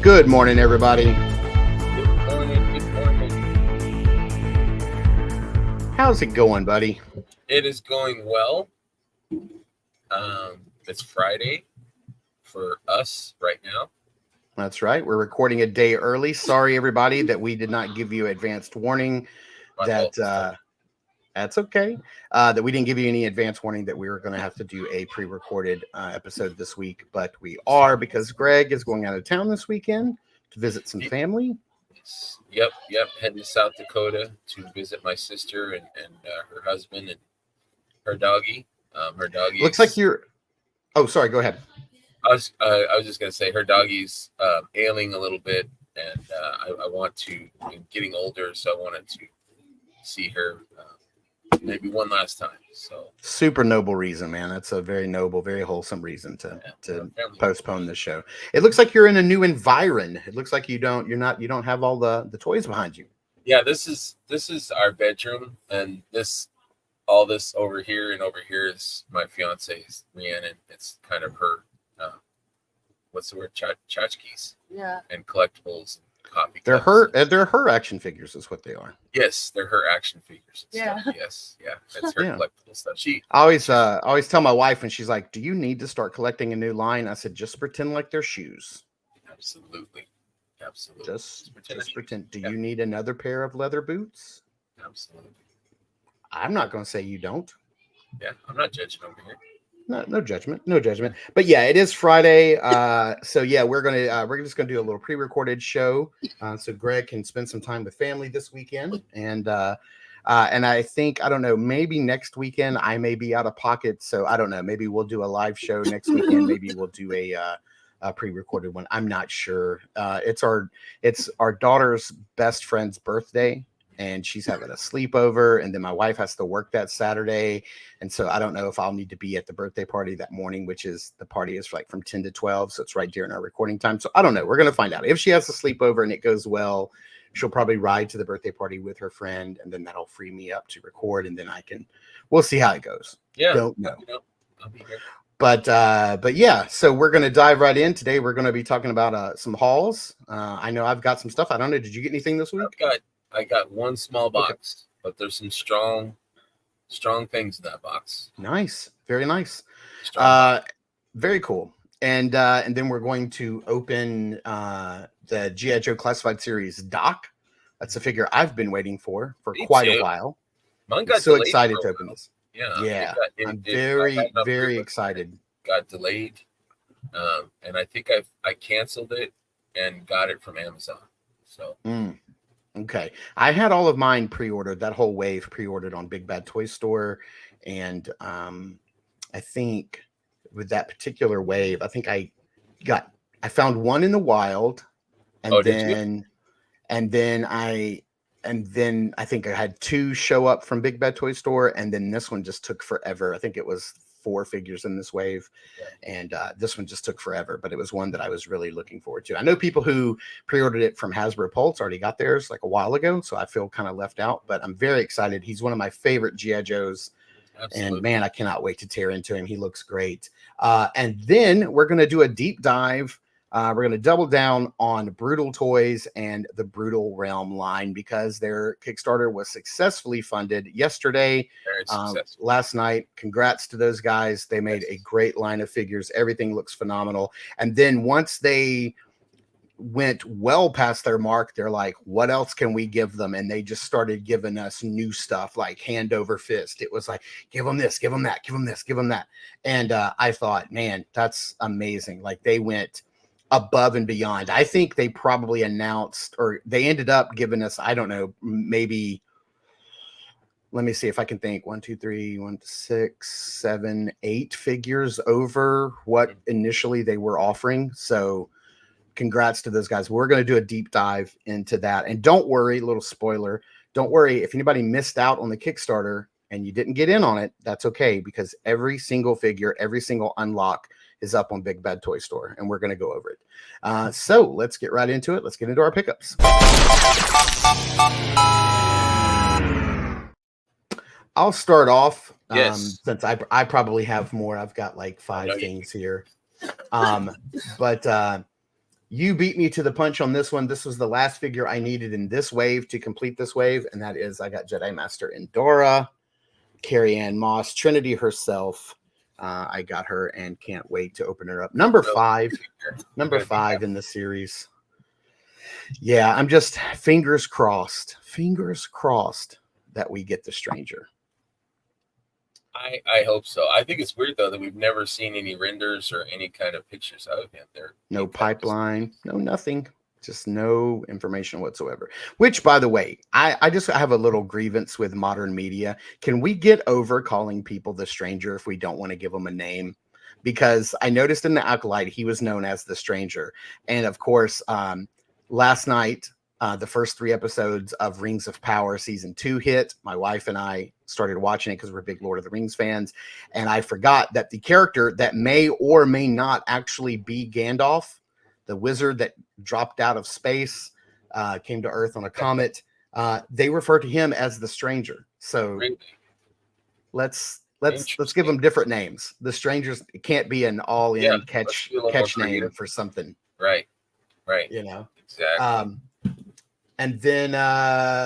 Good morning, everybody. Good morning. Good morning. How's it going, buddy? It is going well. It's Friday for us right now. That's right. We're recording a day early. Sorry, everybody, that we did not give you advanced warning. My fault. That's okay. That we didn't give you any advance warning that we were going to have to do a pre-recorded episode this week, but we are because Greg is going out of town this weekend to visit some family. Yep. Heading to South Dakota to visit my sister and her husband and her doggy. Her doggy looks like you're. Oh, sorry. Go ahead. I was just gonna say her doggy's ailing a little bit, and I want to. I'm getting older, so I wanted to see her maybe one last time. So super noble reason, man. That's a very noble, very wholesome reason to postpone the show. It looks like you're in a new environment. It looks like you don't have all the toys behind you. Yeah, this is our bedroom, and all this over here and over here is my fiance's Rhiannon. It's kind of her what's the word, tchotchkes, and collectibles and coffee they're cups. They're her action figures is what they are. Yes, they're her action figures and Yeah. stuff. Yes, that's her collectible stuff. I always tell my wife when she's like, do you need to start collecting a new line? I said, just pretend like they're shoes. Absolutely. Just pretend. Do you need another pair of leather boots? Absolutely. I'm not going to say you don't. Yeah, I'm not judging over here. No judgment. But yeah, it is Friday. So yeah, we're just gonna do a little pre-recorded show, so Greg can spend some time with family this weekend, and I think, I don't know, maybe next weekend I may be out of pocket, so I don't know. Maybe we'll do a live show next weekend. Maybe we'll do a pre-recorded one. I'm not sure. It's our daughter's best friend's birthday, and she's having a sleepover, and then my wife has to work that Saturday. And so I don't know if I'll need to be at the birthday party that morning, the party is like from 10 to 12. So it's right during our recording time. So I don't know. We're going to find out. If she has a sleepover and it goes well, she'll probably ride to the birthday party with her friend, and then that'll free me up to record. And then we'll see how it goes. Yeah. Don't know. I'll be here. But yeah, so we're going to dive right in. Today we're going to be talking about some hauls. I know I've got some stuff. I don't know. Did you get anything this week? I got one small box, but there's some strong things in that box. Nice. Very nice. Very cool. And then we're going to open the G.I. Joe Classified Series Doc. That's a figure I've been waiting for quite a while. Mine got so excited to open this. Yeah. I'm very excited. Got delayed. And I think I canceled it and got it from Amazon. So okay. I had all of mine pre-ordered, that whole wave pre-ordered on Big Bad Toy Store. And I think with that particular wave, I think I found one in the wild, and then I think I had two show up from Big Bad Toy Store, and then this one just took forever. I think it was 4 figures in this wave, and this one just took forever, but it was one that I was really looking forward to. I know people who pre-ordered it from Hasbro Pulse already got theirs like a while ago, so I feel kind of left out, but I'm very excited. He's one of my favorite G.I. Joes. Absolutely. And man, I cannot wait to tear into him. He looks great. And then we're going to do a deep dive. We're going to double down on Brutal Toys and the Brutal Realm line, because their Kickstarter was successfully funded yesterday. Last night. Congrats to those guys. They made a great line of figures. Everything looks phenomenal. And then once they went well past their mark, they're like, what else can we give them? And they just started giving us new stuff like hand over fist. It was like, give them this, give them that, give them this, give them that. And I thought, man, that's amazing. Like, they went above and beyond. I think they probably announced, or they ended up giving us, I don't know, maybe, let me see if I can think, 1, 2, 3, 1, 6, 7, 8 figures over what initially they were offering. So congrats to those guys. We're going to do a deep dive into that. And don't worry, little spoiler, don't worry if anybody missed out on the Kickstarter and you didn't get in on it. That's okay, because every single figure, every single unlock is up on Big Bad Toy Store, and we're going to go over it. So let's get right into it. Let's get into our pickups. I'll start off, since I probably have more. I've got like 5 things here. But You beat me to the punch on this one. This was the last figure I needed in this wave to complete this wave, and that is I got Jedi Master Endora, Carrie Ann Moss, Trinity herself. I got her and can't wait to open her up. Number 5 in the series. Yeah, I'm just fingers crossed that we get the Stranger. I hope so. I think it's weird though that we've never seen any renders or any kind of pictures of him. No pipeline, no nothing, just no information whatsoever. Which, by the way, I just have a little grievance with modern media. Can we get over calling people the Stranger if we don't want to give them a name? Because I noticed in the Acolyte he was known as the Stranger, and of course, last night the first 3 episodes of Rings of Power season 2 hit. My wife and I started watching it because we're big Lord of the Rings fans. And I forgot that the character that may or may not actually be Gandalf, the wizard that dropped out of space, came to Earth on a comet, they refer to him as the Stranger. So Really? let's give them different names. The Strangers, it can't be an all-in catch name for something. Right. You know? Exactly. And then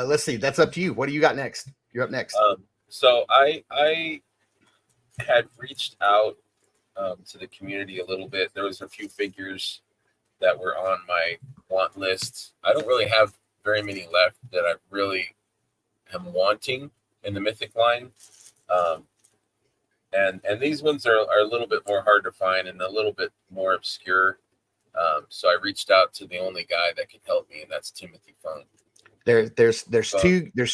let's see. That's up to you. What do you got next? You're up next. So I had reached out to the community a little bit. There was a few figures that were on my want list. I don't really have very many left that I really am wanting in the Mythic line. And these ones are a little bit more hard to find and a little bit more obscure. So I reached out to the only guy that can help me, and that's Timothy Fung. There's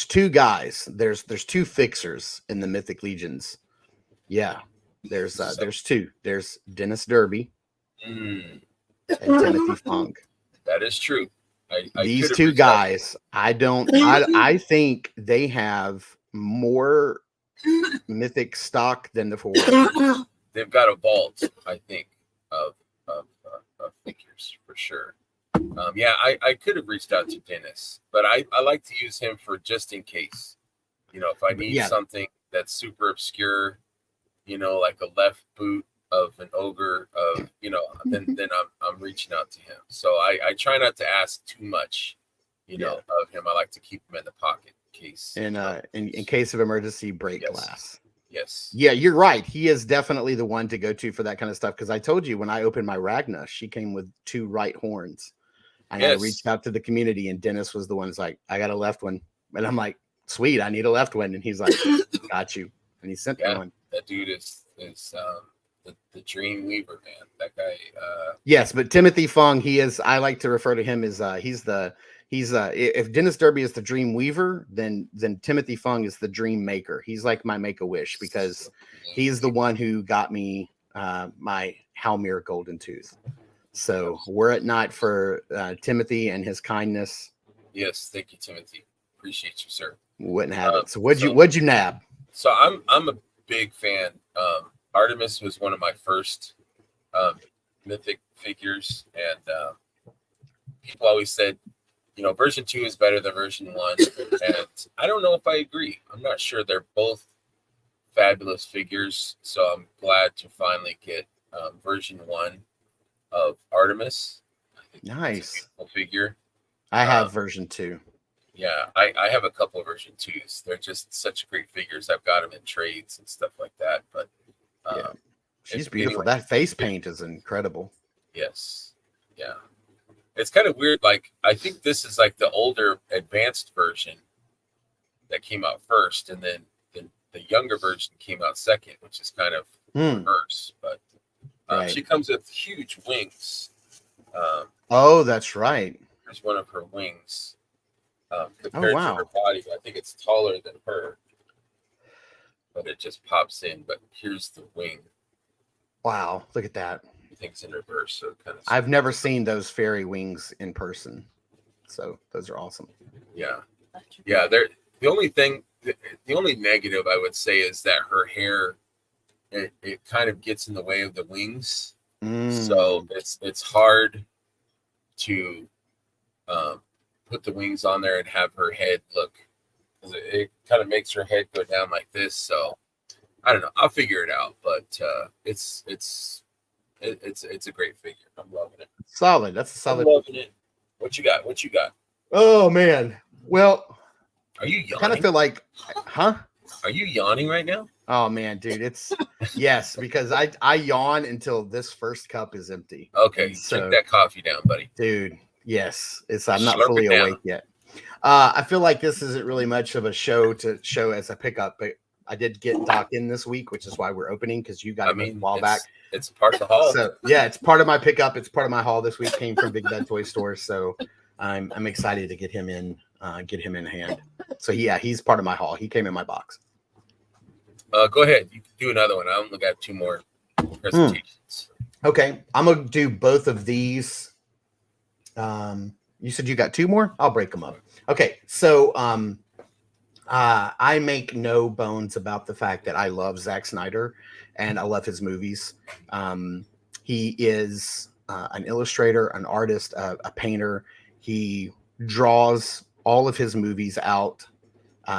two guys. There's 2 fixers in the Mythic Legions. Yeah. There's 2. There's Dennis Derby and Timothy Fung. That is true. These 2 guys, I think they have more Mythic stock than the 4. They've got a vault, I think, of figures for sure. I could have reached out to Dennis, but I like to use him for just in case. If I need something that's super obscure, like a left boot of an ogre, then I'm reaching out to him. So I try not to ask too much, of him. I like to keep him in the pocket in case. In case of emergency, break glass. Yes. Yeah, you're right. He is definitely the one to go to for that kind of stuff. Because I told you when I opened my Ragna, she came with 2 right horns. And I reached out to the community, and Dennis was the one who's like, I got a left one. And I'm like, sweet, I need a left one. And he's like, got you. And he sent me one. That dude is the dream weaver, man. That guy. Yes, but Timothy Fung, he is, I like to refer to him as if Dennis Derby is the dream weaver, then Timothy Fung is the dream maker. He's like my Make-A-Wish because he's the one who got me my Halmir Golden Tooth. So we're at night for Timothy and his kindness. Yes, thank you, Timothy. Appreciate you, sir. Wouldn't have it. So what'd you nab? So I'm a big fan. Artemis was one of my first Mythic figures, and people always said, version 2 is better than version 1, and I don't know if I agree. I'm not sure. They're both fabulous figures, so I'm glad to finally get version 1 of Artemis. Nice. Figure. I have version 2. Yeah, I have a couple of version 2s. They're just such great figures. I've got them in trades and stuff like that. But she's beautiful. That face paint is incredible. Yes. Yeah. It's kind of weird. Like, I think this is like the older advanced version that came out first, and then the younger version came out second, which is kind of reverse. But she comes with huge wings. That's right. There's one of her wings. Compared to her body, I think it's taller than her, but it just pops in. But here's the wing. Wow, look at that. Things in reverse, so kind of. I've never seen those fairy wings in person, so those are awesome. Yeah. They're the only negative I would say is that her hair, it kind of gets in the way of the wings, so it's hard to put the wings on there and have her head look. It kind of makes her head go down like this. So I don't know. I'll figure it out. But it's a great figure. I'm loving it. solid. That's a I'm solid. loving it. What you got? What you got? Oh man. Well, Are you I kind of yawning? feel like, huh? Are you yawning right now? Oh man, dude, it's yes, because I yawn until this first cup is empty. Okay, And drink so, that coffee down, buddy. dude, yes, I'm not Slurp fully it down. awake yet. I feel like this isn't really much of a show to show as a pickup, but I did get Doc in this week, which is why we're opening, because you got I him a mean, while back. it's part of the haul. So yeah, it's part of my pickup. It's part of my haul this week. Came from Big Bad Toy Store, so I'm excited to get him in hand. So yeah, he's part of my haul. He came in my box. Go ahead. You can do another one. I only got 2 more presentations. Okay, I'm gonna do both of these. You said you got 2 more? I'll break them up. Okay, so I make no bones about the fact that I love Zack Snyder and I love his movies. He is an illustrator, an artist, a painter. He draws all of his movies out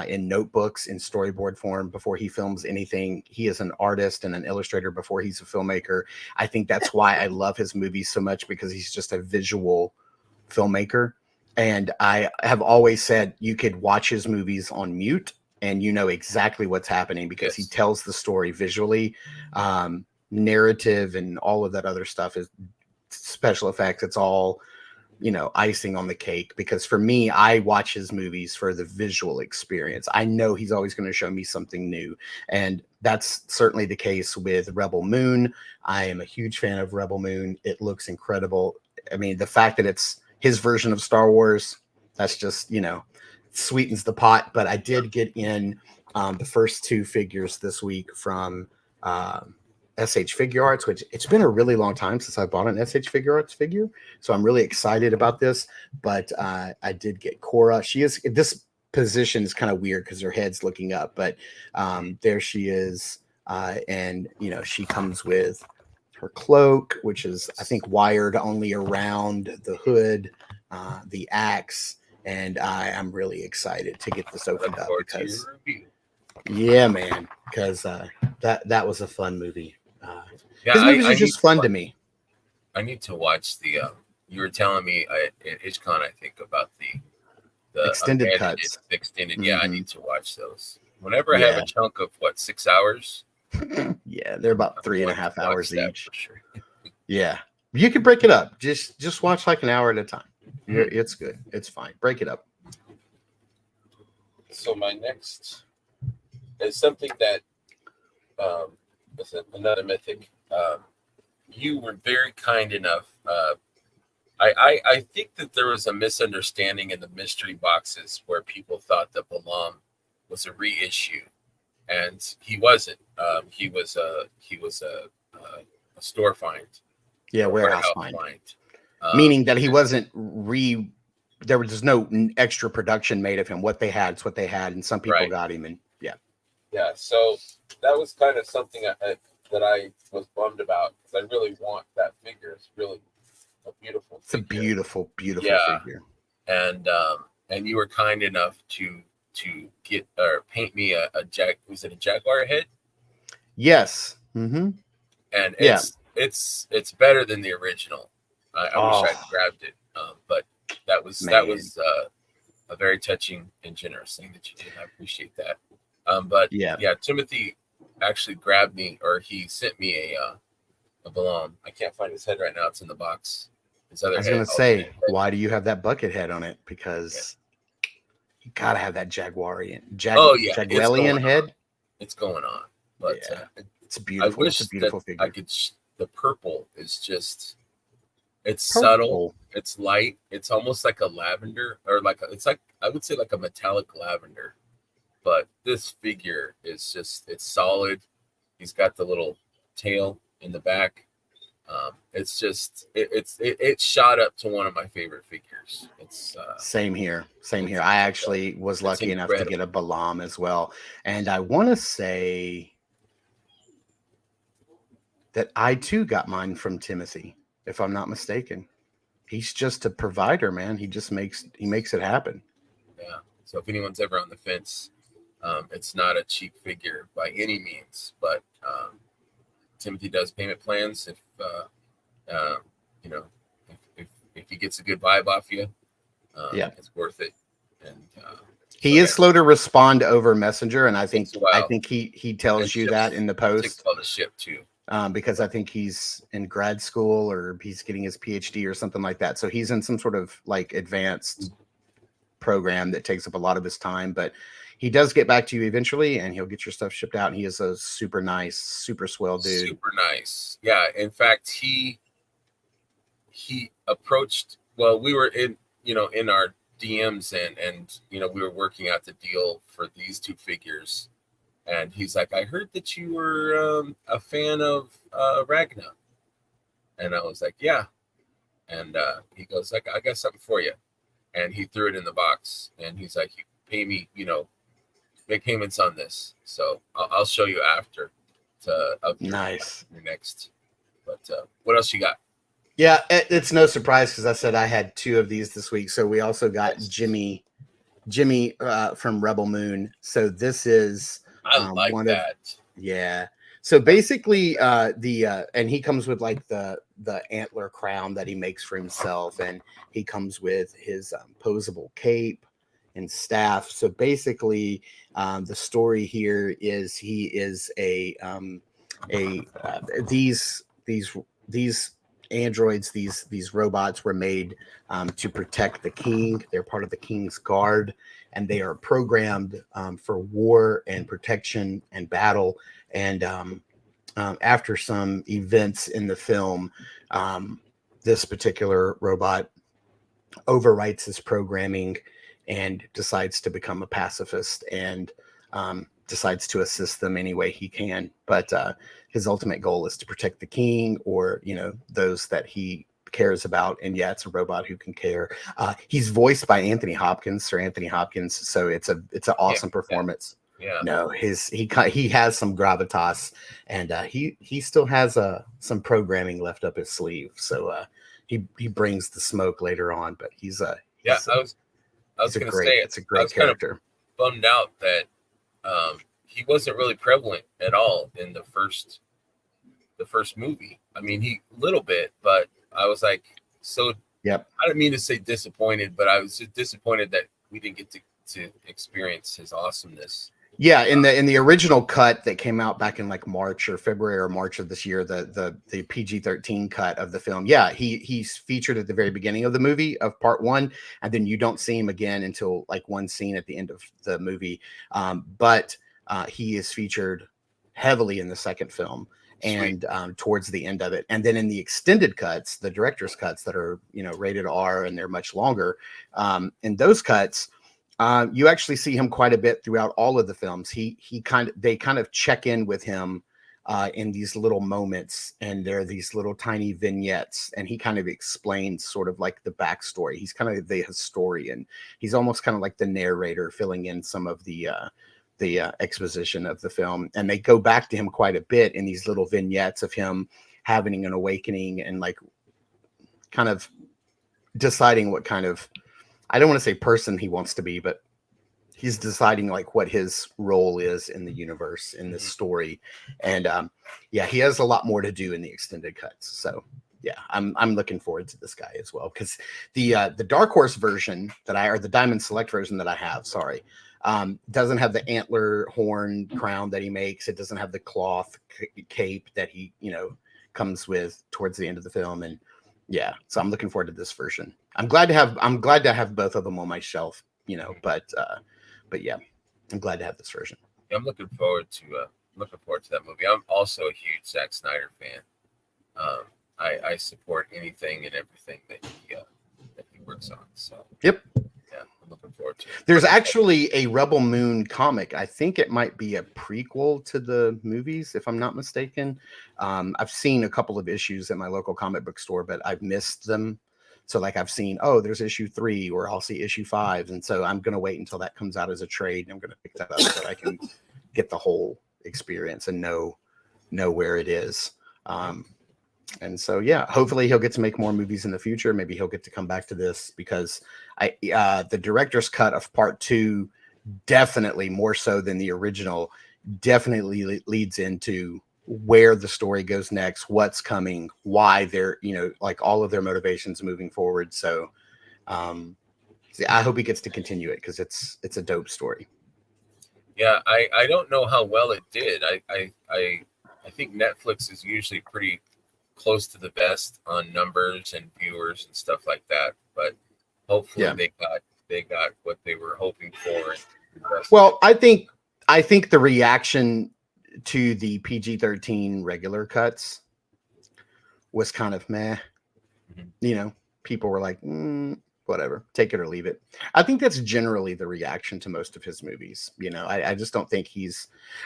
in notebooks in storyboard form before he films anything. He is an artist and an illustrator before he's a filmmaker. I think that's why I love his movies so much, because he's just a visual filmmaker. And I have always said you could watch his movies on mute and you know exactly what's happening, because he tells the story visually. Narrative and all of that other stuff is special effects. It's all, icing on the cake, because for me, I watch his movies for the visual experience. I know he's always going to show me something new. And that's certainly the case with Rebel Moon. I am a huge fan of Rebel Moon. It looks incredible. I mean, the fact that it's his version of Star Wars, that's just, sweetens the pot. But I did get in the first 2 figures this week from SH Figure Arts, which it's been a really long time since I bought an SH Figure Arts figure. So I'm really excited about this. But I did get Cora. This position is kind of weird because her head's looking up, but there she is. And, she comes with her cloak, which is, I think, wired only around the hood, the axe, and I am really excited to get this opened up because, yeah, man, because that was a fun movie. His movies are just fun to me. I need to watch the. You were telling me at IshCon, I think, about the extended cuts. Extended, yeah, I need to watch those. Whenever I have a chunk of 6 hours. Yeah, they're about 3.5 hours each. Sure. Yeah, you can break it up. Just watch like an hour at a time. It's good. It's fine. Break it up. So my next is something that is another mythic. You were very kind enough. I think that there was a misunderstanding in the mystery boxes where people thought that Balam was a reissue. And he wasn't. He was a store find. Yeah, warehouse find. Meaning that he wasn't there was just no extra production made of him. What they had is what they had, and some people got him. And yeah. So that was kind of something that I was bummed about, because I really want that figure. It's really a beautiful. It's a beautiful figure. And you were kind enough to get or paint me a was it a Jaguar head? Yes. Mm-hmm. And it's better than the original. I wish I'd grabbed it, but that was a very touching and generous thing that you did. I appreciate that. But Timothy actually grabbed me, or he sent me a Balam. I can't find his head right now. It's in the box. His other I was going to say, why do you have that bucket head on it? Because you gotta have that Jaguarian head. It's going on, but it's beautiful. It's a beautiful figure. The purple is just, it's purple. Subtle. It's light. It's almost like a lavender, or I would say like a metallic lavender. But this figure is just, it's solid. He's got the little tail in the back. It's just it shot up to one of my favorite figures. It's same here. I actually was lucky enough to get a Balam as well, and I want to say that I too got mine from Timothy, if I'm not mistaken. He's just a provider, man. He makes it happen. Yeah. So if anyone's ever on the fence, it's not a cheap figure by any means, but Timothy does payment plans if if he gets a good vibe off you, Yeah. it's worth it. And he is slow to respond over Messenger, and I think he tells and you that in the post. All the ship too. Because I think he's in grad school or he's getting his PhD or something like that. So he's in some sort of like advanced program that takes up a lot of his time, but he does get back to you eventually and he'll get your stuff shipped out. And he is a super nice, super swell dude. Super nice. Yeah. In fact, he approached, well, we were in our DMs and we were working out the deal for these two figures. And he's like, I heard that you were a fan of Ragna. And I was like, yeah. And he goes, like, I got something for you. And he threw it in the box. And he's like, you pay me, make payments on this. So I'll show you after. Nice. Your next. But what else you got? Yeah, it's no surprise because I said I had 2 of these this week. So we also got Jimmy from Rebel Moon. So this is... I like that. Yeah. So basically, and he comes with like the antler crown that he makes for himself, and he comes with his posable cape and staff. So basically, the story here is he is these androids, these robots were made to protect the king. They're part of the king's guard, and they are programmed for war and protection and battle. And after some events in the film, this particular robot overwrites his programming and decides to become a pacifist and decides to assist them any way he can. But his ultimate goal is to protect the king or, those that he cares about. And yeah, it's a robot who can care. He's voiced by Anthony Hopkins, Sir Anthony Hopkins. So it's an awesome performance. Yeah. No, he has some gravitas, and he still has some programming left up his sleeve. So he brings the smoke later on, but he's I was going to say it's a great character. Kind of bummed out that he wasn't really prevalent at all in the first movie. I mean, he little bit, but I was like, so. Yep. I didn't mean to say disappointed, but I was just disappointed that we didn't get to experience his awesomeness. Yeah, in the original cut that came out back in like February or March of this year, the PG-13 cut of the film. Yeah, he's featured at the very beginning of the movie of part 1, and then you don't see him again until like one scene at the end of the movie. But he is featured heavily in the second film and towards the end of it. And then in the extended cuts, the director's cuts that are rated R and they're much longer, in those cuts, you actually see him quite a bit throughout all of the films. They kind of check in with him in these little moments, and there are these little tiny vignettes, and he kind of explains sort of like the backstory. He's kind of the historian. He's almost kind of like the narrator, filling in some of the exposition of the film. And they go back to him quite a bit in these little vignettes of him having an awakening and like kind of deciding what kind of, I don't want to say person he wants to be, but he's deciding like what his role is in the universe, in this story. And yeah, he has a lot more to do in the extended cuts. So yeah, I'm looking forward to this guy as well, because the Dark Horse version or the Diamond Select version that I have, doesn't have the antler horn crown that he makes. It doesn't have the cloth cape that he comes with towards the end of the film. And yeah, so I'm looking forward to this version. I'm glad to have both of them on my shelf, but yeah, I'm glad to have this version. Yeah, I'm looking forward to that movie. I'm also a huge Zack Snyder fan. I support anything and everything that he works on. So yep. Yeah, I'm looking forward to it. There's actually a Rebel Moon comic. I think it might be a prequel to the movies, if I'm not mistaken. I've seen a couple of issues at my local comic book store, but I've missed them. So like I've seen, there's issue 3, or I'll see issue 5. And so I'm going to wait until that comes out as a trade. And I'm going to pick that up so that I can get the whole experience and know where it is. And so, yeah, hopefully he'll get to make more movies in the future. Maybe he'll get to come back to this, because the director's cut of part 2, definitely more so than the original, definitely leads into where the story goes next, what's coming, why they're, you know, like all of their motivations moving forward. So I hope he gets to continue it because it's a dope story. Yeah, I don't know how well it did. I think Netflix is usually pretty close to the best on numbers and viewers and stuff like that. But hopefully they got what they were hoping for. Well, I think the reaction to the PG-13 regular cuts was kind of meh. Mm-hmm. You know, people were like, whatever, take it or leave it. I think that's generally the reaction to most of his movies. You know, I just don't think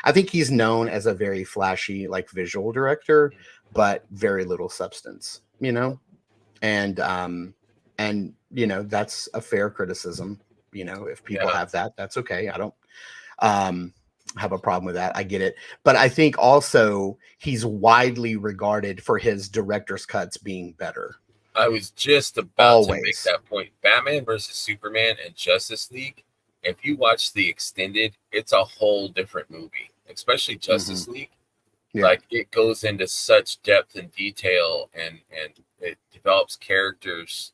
I think he's known as a very flashy, like visual director, but very little substance, you know? And you know, that's a fair criticism. You know, if people have that, that's okay. I don't have a problem with that. I get it. But I think also he's widely regarded for his director's cuts being better. I was just about to make that point. Batman versus Superman and Justice League, if you watch the extended, it's a whole different movie, especially Justice League. Yeah. Like it goes into such depth and detail and it develops characters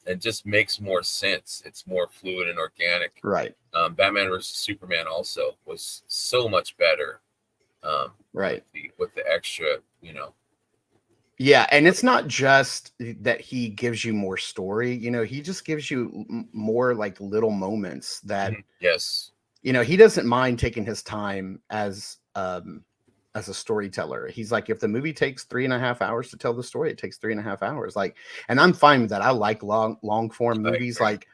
and just makes more sense. It's more fluid and organic. Right. Batman versus Superman also was so much better. Right. With the extra, you know. Yeah, and it's not just that he gives you more story, you know, he just gives you more like little moments that yes, you know, he doesn't mind taking his time as a storyteller. He's like, if the movie takes 3.5 hours to tell the story, it takes 3.5 hours. Like, and I'm fine with that. I like long form movies. Like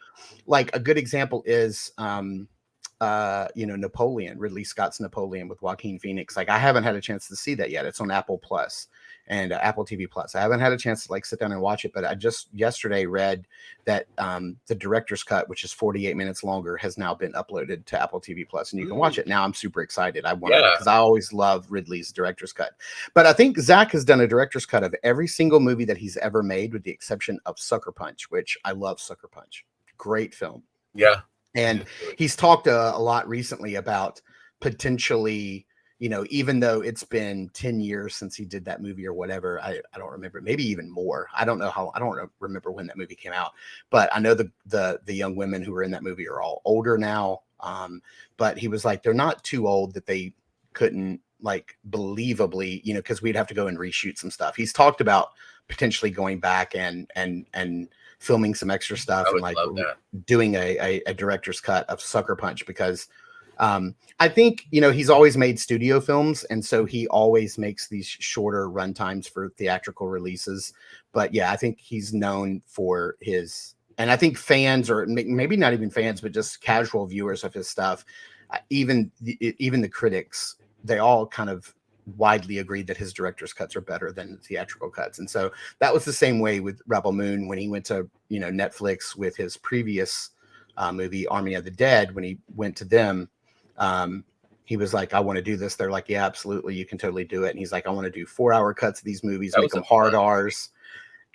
a good example is you know, Napoleon, Ridley Scott's Napoleon with Joaquin Phoenix. Like I haven't had a chance to see that yet. It's on Apple Plus and Apple TV Plus. I haven't had a chance to like sit down and watch it, but I just yesterday read that the director's cut, which is 48 minutes longer, has now been uploaded to Apple TV Plus, and you can watch it now. I'm super excited. I want to, because I always love Ridley's director's cut. But I think Zach has done a director's cut of every single movie that he's ever made, with the exception of Sucker Punch, which I love. Sucker Punch, great film. Yeah. And he's talked a lot recently about potentially, you know, even though it's been 10 years since he did that movie or whatever, I don't remember, maybe even more. I don't remember when that movie came out, but I know the young women who were in that movie are all older now. But he was like, they're not too old that they couldn't like believably, you know, because we'd have to go and reshoot some stuff. He's talked about potentially going back and filming some extra stuff and like doing a director's cut of Sucker Punch, because I think, you know, he's always made studio films, and so he always makes these shorter run times for theatrical releases. But yeah, I think he's known for his, and I think fans, or maybe not even fans, but just casual viewers of his stuff, even the critics, they all kind of widely agreed that his director's cuts are better than theatrical cuts. And so that was the same way with Rebel Moon when he went to, you know, Netflix with his previous movie Army of the Dead. When he went to them, he was like, I want to do this. They're like, yeah, absolutely, you can totally do it. And he's like, I want to do 4-hour cuts of these movies, make them hard R's.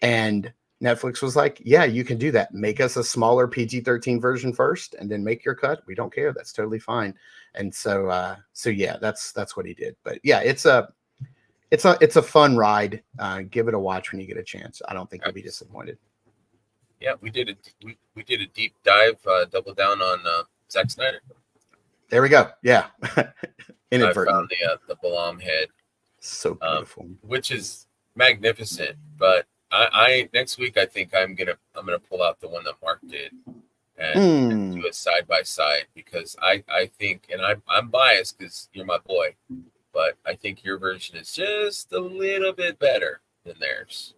And Netflix was like, yeah, you can do that. Make us a smaller PG-13 version first, and then make your cut. We don't care. That's totally fine. And so, yeah, that's what he did. But yeah, it's a fun ride. Give it a watch when you get a chance. I don't think you'll be disappointed. Yeah, we did a deep dive, double down on Zack Snyder. There we go. Yeah, I found the Balam head, so beautiful, which is magnificent. But I next week I think I'm gonna pull out the one that Mark did and do it side by side, because I think, and I'm biased because you're my boy, but I think your version is just a little bit better than theirs.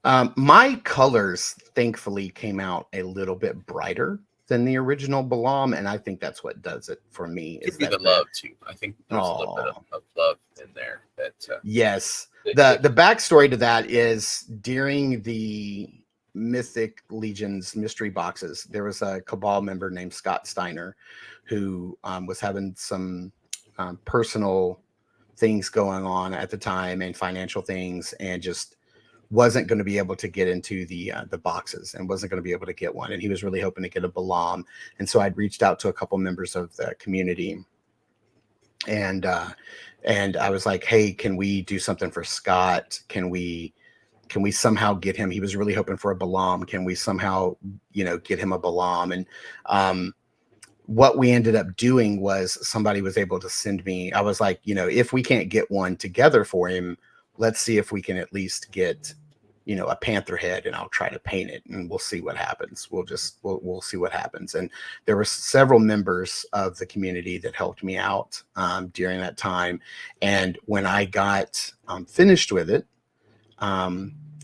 My colors thankfully came out a little bit brighter than the original Balam, and I think that's what does it for me. Could be the love too. I think there's a little bit of love in there. That yes, the backstory to that is during the Mythic Legions mystery boxes, there was a Cabal member named Scott Steiner who was having some personal things going on at the time, and financial things, and just wasn't going to be able to get into the boxes, and wasn't going to be able to get one. And he was really hoping to get a Balam. And so I'd reached out to a couple members of the community and I was like, hey, can we do something for Scott? Can we somehow get him? He was really hoping for a Balam. Can we somehow, get him a Balam? And what we ended up doing was somebody was able to send me. I was like, if we can't get one together for him, let's see if we can at least get, a panther head, and I'll try to paint it, and we'll see what happens. We'll see what happens. And there were several members of the community that helped me out during that time. And when I got finished with it,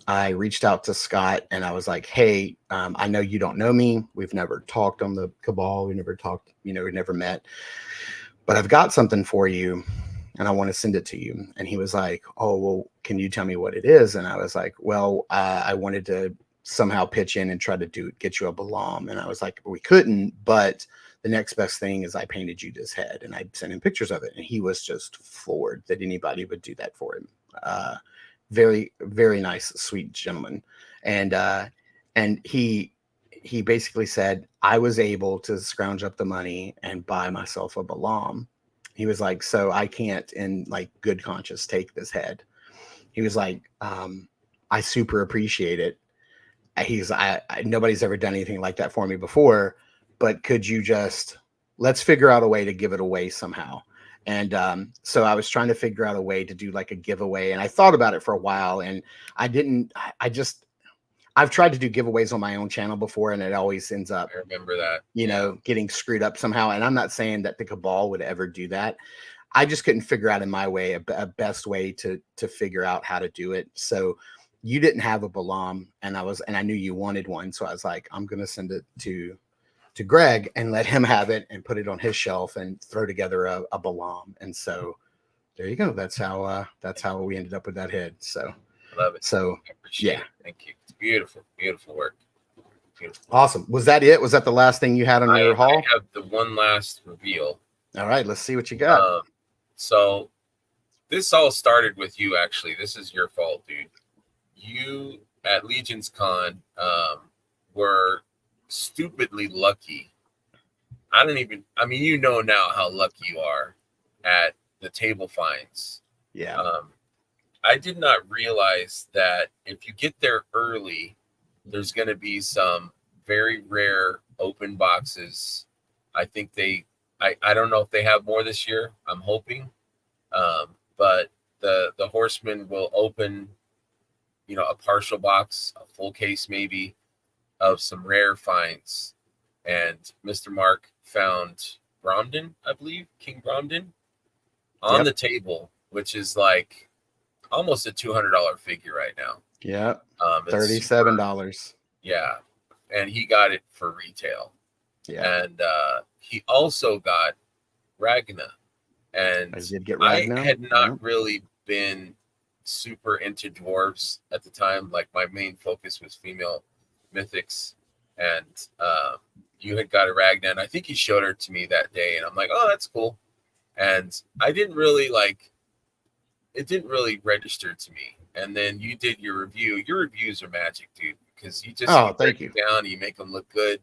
I reached out to Scott and I was like, hey, I know you don't know me. We've never talked on the Cabal. We never talked, we never met, but I've got something for you and I want to send it to you. And he was like, oh, well, can you tell me what it is? And I was like, well, I wanted to somehow pitch in and try to get you a Balam. And I was like, we couldn't, but the next best thing is I painted you this head, and I sent him pictures of it. And he was just floored that anybody would do that for him. Very, very nice, sweet gentleman. And he basically said, I was able to scrounge up the money and buy myself a Balam. He was like, so I can't in like good conscience take this head. He was like, I super appreciate it. Nobody's ever done anything like that for me before, but could you let's figure out a way to give it away somehow. And so I was trying to figure out a way to do like a giveaway, and I thought about it for a while, and I've tried to do giveaways on my own channel before, and it always ends up, I remember that, getting screwed up somehow. And I'm not saying that the Cabal would ever do that. I just couldn't figure out in my way a best way to figure out how to do it. So you didn't have a Balam, and I knew you wanted one. So I was like, I'm going to send it to Greg and let him have it and put it on his shelf and throw together a Balam. And so there you go. That's how we ended up with that head. So love it. So I appreciate it. Thank you. It's beautiful, beautiful work. Beautiful. Awesome. Was that it? Was that the last thing you had on your haul? I have the one last reveal. All right, let's see what you got. So this all started with you, actually. This is your fault, dude. You at Legion's Con were stupidly lucky. I mean, now how lucky you are at the table finds. Yeah. I did not realize that if you get there early, there's going to be some very rare open boxes. I think I don't know if they have more this year. I'm hoping. But the Horseman will open, a partial box, a full case maybe, of some rare finds. And Mr. Mark found Bromden, I believe, King Bromden, on the table, which is like almost a $200 figure right now. Yeah. $37. Yeah. And he got it for retail. Yeah. And he also got Ragna. And I did get Ragna. I had not really been super into dwarves at the time. Like, my main focus was female mythics. And you had got a Ragna, and I think he showed her to me that day. And I'm like, oh, that's cool. And I didn't really it didn't really register to me. And then you did your review. Your reviews are magic, dude, because you just thank you. Down, you make them look good.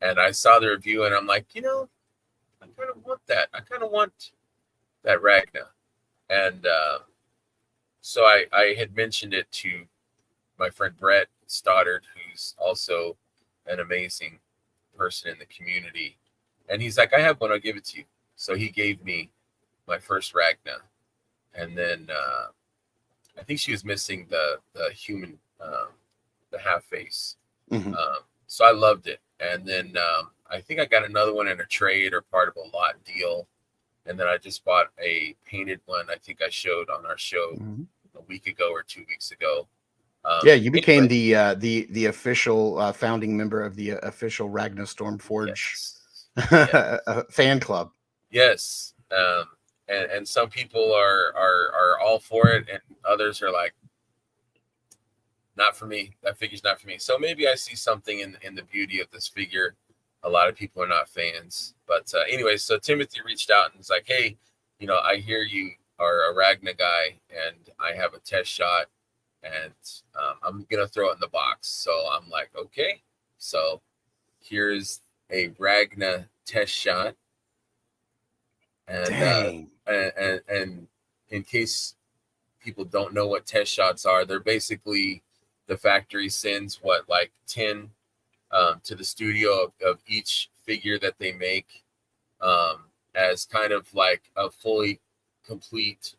And I saw the review, and I'm like, I kind of want that. I kind of want that Ragna. And so I had mentioned it to my friend Brett Stoddard, who's also an amazing person in the community. And he's like, I have one, I'll give it to you. So he gave me my first Ragna. And then I think she was missing the human, the half face. Mm-hmm. So I loved it. And then I think I got another one in a trade or part of a lot deal. And then I just bought a painted one. I think I showed on our show a week ago or 2 weeks ago. You became the official founding member of the official Ragna Stormforge fan club. Yes. And some people are all for it, and others are like, not for me. That figure's not for me. So maybe I see something in the beauty of this figure. A lot of people are not fans. But anyway, so Timothy reached out and was like, hey, I hear you are a Ragna guy, and I have a test shot, and I'm going to throw it in the box. So I'm like, okay. So here's a Ragna test shot. And and in case people don't know what test shots are, they're basically the factory sends like 10 to the studio of each figure that they make, as kind of like a fully complete.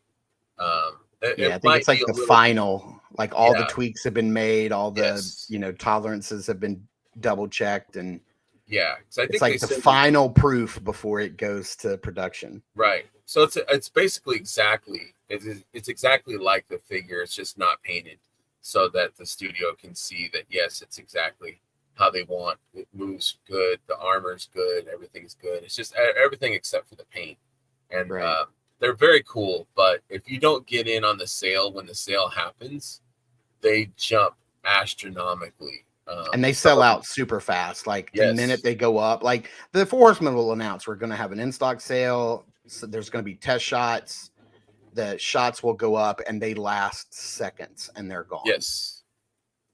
Yeah, I it think might it's like be a the little bit, final, like all the yeah, tweaks have been made, all the, yes, tolerances have been double checked, and yeah. Because I it's think they like the send it, final proof before it goes to production. right. So it's basically it's exactly like the figure. It's just not painted, so that the studio can see that yes, it's exactly how they want. It moves good. The armor's good. Everything's good. It's just everything except for the paint. And Right. they're very cool. But if you don't get in on the sale when the sale happens, they jump astronomically. And they Some sell of them, out super fast. Like the minute yes, they go up, like the Four Horsemen will announce we're going to have an in stock sale. So there's going to be test shots. The shots will go up and they last seconds and they're gone. yes,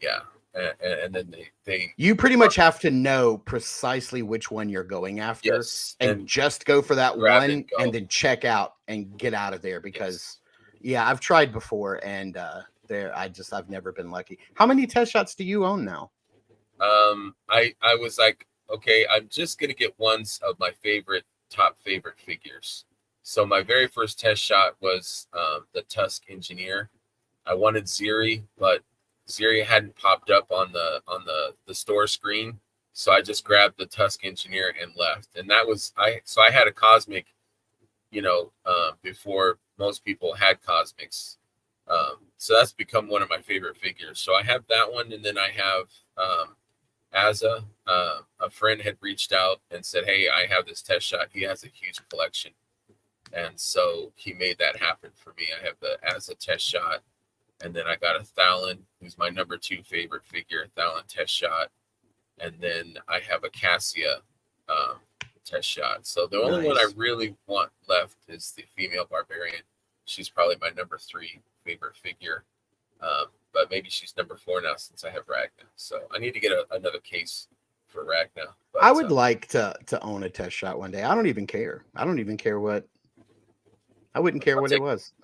yeah, and then they You pretty much have to know precisely which one you're going after yes, and just go for that grab it one and go. and then check out and get out of there because Yes. yeah, I've tried before and I've never been lucky. How many test shots do you own now? I was like, okay, I'm just gonna get ones of my top favorite figures. So my very first test shot was the Tusk Engineer. I wanted Ziri, but Ziri hadn't popped up on the store screen, so I just grabbed the Tusk Engineer and left. And that was so I had a Cosmic, before most people had Cosmics. So that's become one of my favorite figures. So I have that one, and then I have Azza. A friend had reached out and said, "Hey, I have this test shot. He has a huge collection," and so he made that happen for me. I have the Azza test shot, and then I got a Thalen, who's my number 2 favorite figure, Thalen test shot, and then I have a Cassia test shot. So the only one I really want left is the female barbarian. She's probably my number 3 favorite figure. But maybe she's number 4 now since I have Ragna. So I need to get another case for Ragna. But, I would like to own a test shot one day. I don't even care. I wouldn't care what it was.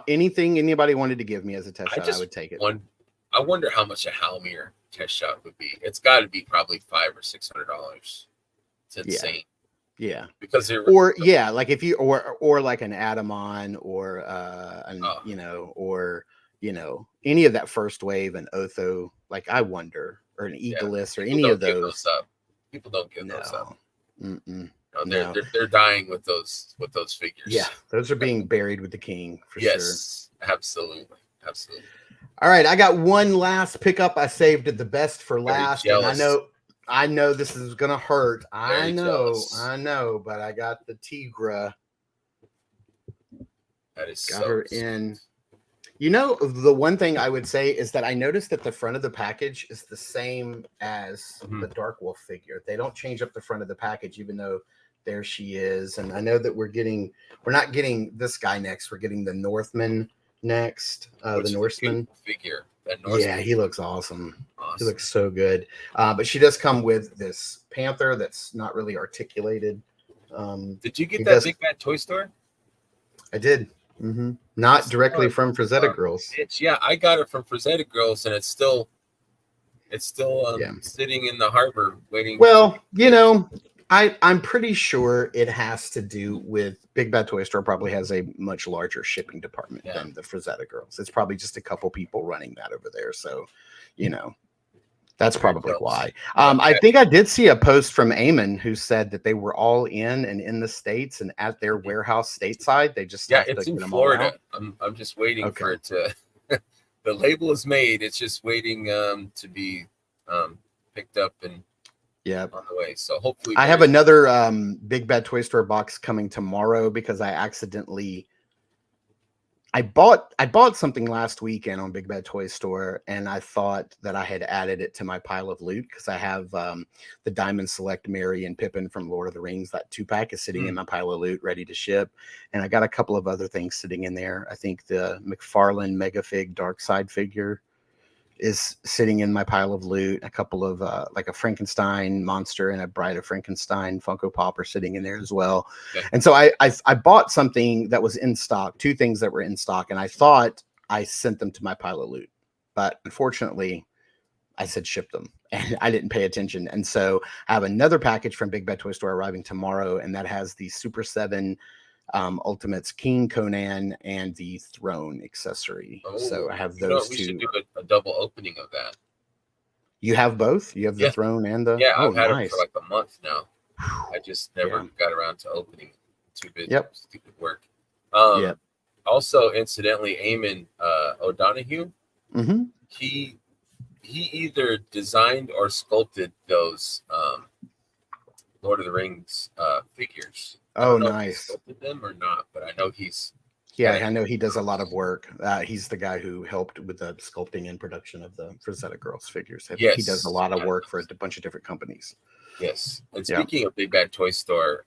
Anything anybody wanted to give me as a test shot, I would take it. I wonder how much a Halmir test shot would be. It's got to be probably $500 or $600. It's insane. Yeah. Because like if you or like an Adamon or any of that first wave, an Otho, like I wonder, or an Eagleus or any of those. People don't give those up. No, they're dying with those figures. Yeah, those are being buried with the king for sure. Yes, absolutely. All right, I got one last pickup. I saved it the best for last, and I know this is gonna hurt. I know, but I got the Tigra. That is got her in. The one thing I would say is that I noticed that the front of the package is the same as the Dark Wolf figure. They don't change up the front of the package, even though there she is. And I know that we're not getting this guy next. We're getting the Northman next. The Norseman figure. Yeah, he looks awesome. He looks so good. But she does come with this panther that's not really articulated. Did you get that Big Bad Toy Store? I did. Not directly from Frazetta Girls. Yeah, I got it from Frazetta Girls, and it's still sitting in the harbor waiting. Well, I'm pretty sure it has to do with Big Bad Toy Store probably has a much larger shipping department than the Frazetta Girls. It's probably just a couple people running that over there. So, that's probably why. I think I did see a post from Eamon who said that they were all in the States and at their warehouse stateside. They just have it's to in get them Florida. All out. I'm just waiting for it to. The label is made. It's just waiting to be picked up and on the way. So hopefully, I have another Big Bad Toy Store box coming tomorrow because I accidentally. I bought something last weekend on Big Bad Toy Store, and I thought that I had added it to my pile of loot because I have the Diamond Select Merry and Pippin from Lord of the Rings. That 2-pack is sitting in my pile of loot, ready to ship, and I got a couple of other things sitting in there. I think the McFarlane Megafig Dark Side figure is sitting in my pile of loot. A couple of like a Frankenstein monster and a Bride of Frankenstein Funko Pop are sitting in there as well. Okay. And so I bought something that was in stock, 2 things that were in stock, and I thought I sent them to my pile of loot, but unfortunately I said ship them and I didn't pay attention. And so I have another package from Big Bad Toy Store arriving tomorrow, and that has the Super 7 Ultimates King Conan and the Throne accessory. So I have those we 2. should do a double opening of that. You have both? You have the Throne and the... Yeah, Oh, I've had nice. them for like a month now. I just never got around to opening. Too busy. Yep. Stupid work. Yep. Also, incidentally, Eamon O'Donoghue, Mm-hmm. he either designed or sculpted those Lord of the Rings figures. Oh, I don't know if he nice. sculpted them or not, but I know he's... Yeah, I know he does a lot of work. He's the guy who helped with the sculpting and production of the Frazetta Girls figures. He does a lot of work for a bunch of different companies. Yes. And speaking of Big Bad Toy Store,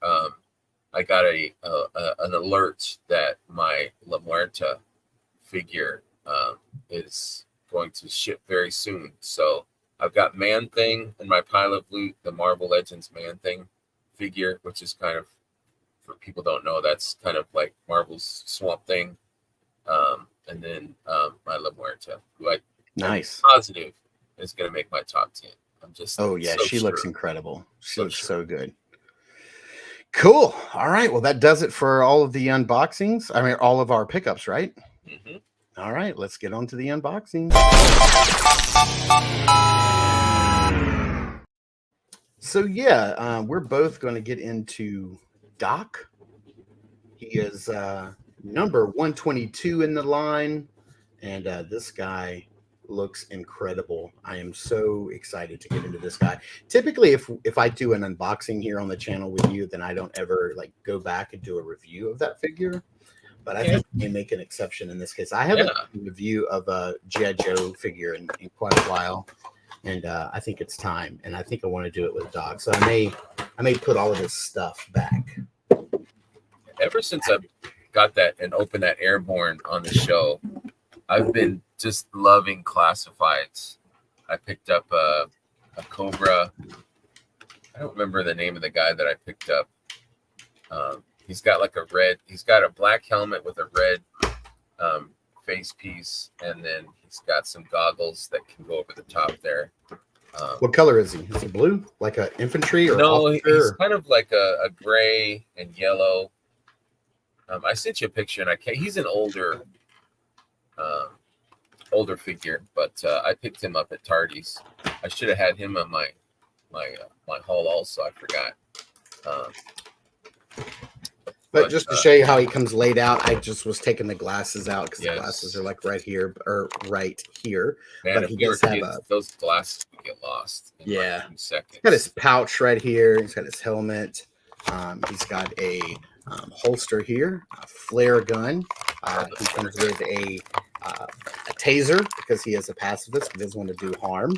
I got an alert that my La Muerta figure is going to ship very soon. So I've got Man Thing in my pile of loot, the Marvel Legends Man Thing figure, which is kind of, for people don't know, that's kind of like Marvel's Swamp Thing. And then my La Muerta, who I'm positive is going to make my top 10. I'm just she looks incredible. She looks so good. Cool. All right. Well, that does it for all of the unboxings. I mean, all of our pickups, right? Mm-hmm. All right. Let's get on to the unboxing. So, yeah, we're both going to get into Doc. He is number 122 in the line. And this guy looks incredible. I am so excited to get into this guy. Typically, if I do an unboxing here on the channel with you, then I don't ever like go back and do a review of that figure. But I think we make an exception in this case. I haven't done a review of a G.I. Joe figure in quite a while, and I think it's time. And I think I want to do it with Doc. So I may put all of this stuff back. Ever since I got that and opened that Airborne on the show, I've been just loving classifieds. I picked up a Cobra. I don't remember the name of the guy that I picked up. He's got like he's got a black helmet with a red face piece, and then he's got some goggles that can go over the top there. What color is he? Is he blue? Like an infantry or no? Officer, he's kind of like a gray and yellow. I sent you a picture, and he's an older figure, but I picked him up at Tardy's. I should have had him on my haul also. I forgot. But just to show you how he comes laid out, I just was taking the glasses out because the glasses are like right here or right here. Man, but he does have those glasses would get lost in like 2 seconds. He's got his pouch right here. He's got his helmet. He's got a holster here, a flare gun. He comes with a taser because he is a pacifist. He doesn't want to do harm.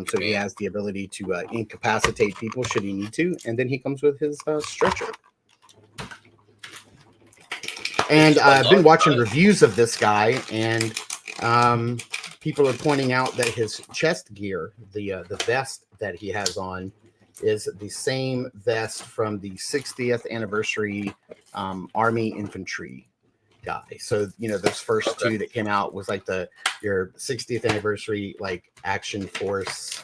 So he has the ability to incapacitate people should he need to. And then he comes with his stretcher. And I've been watching reviews of this guy, and people are pointing out that his chest gear, the vest that he has on, is the same vest from the 60th anniversary Army infantry guy. So, those first 2 that came out was like your 60th anniversary, like action force,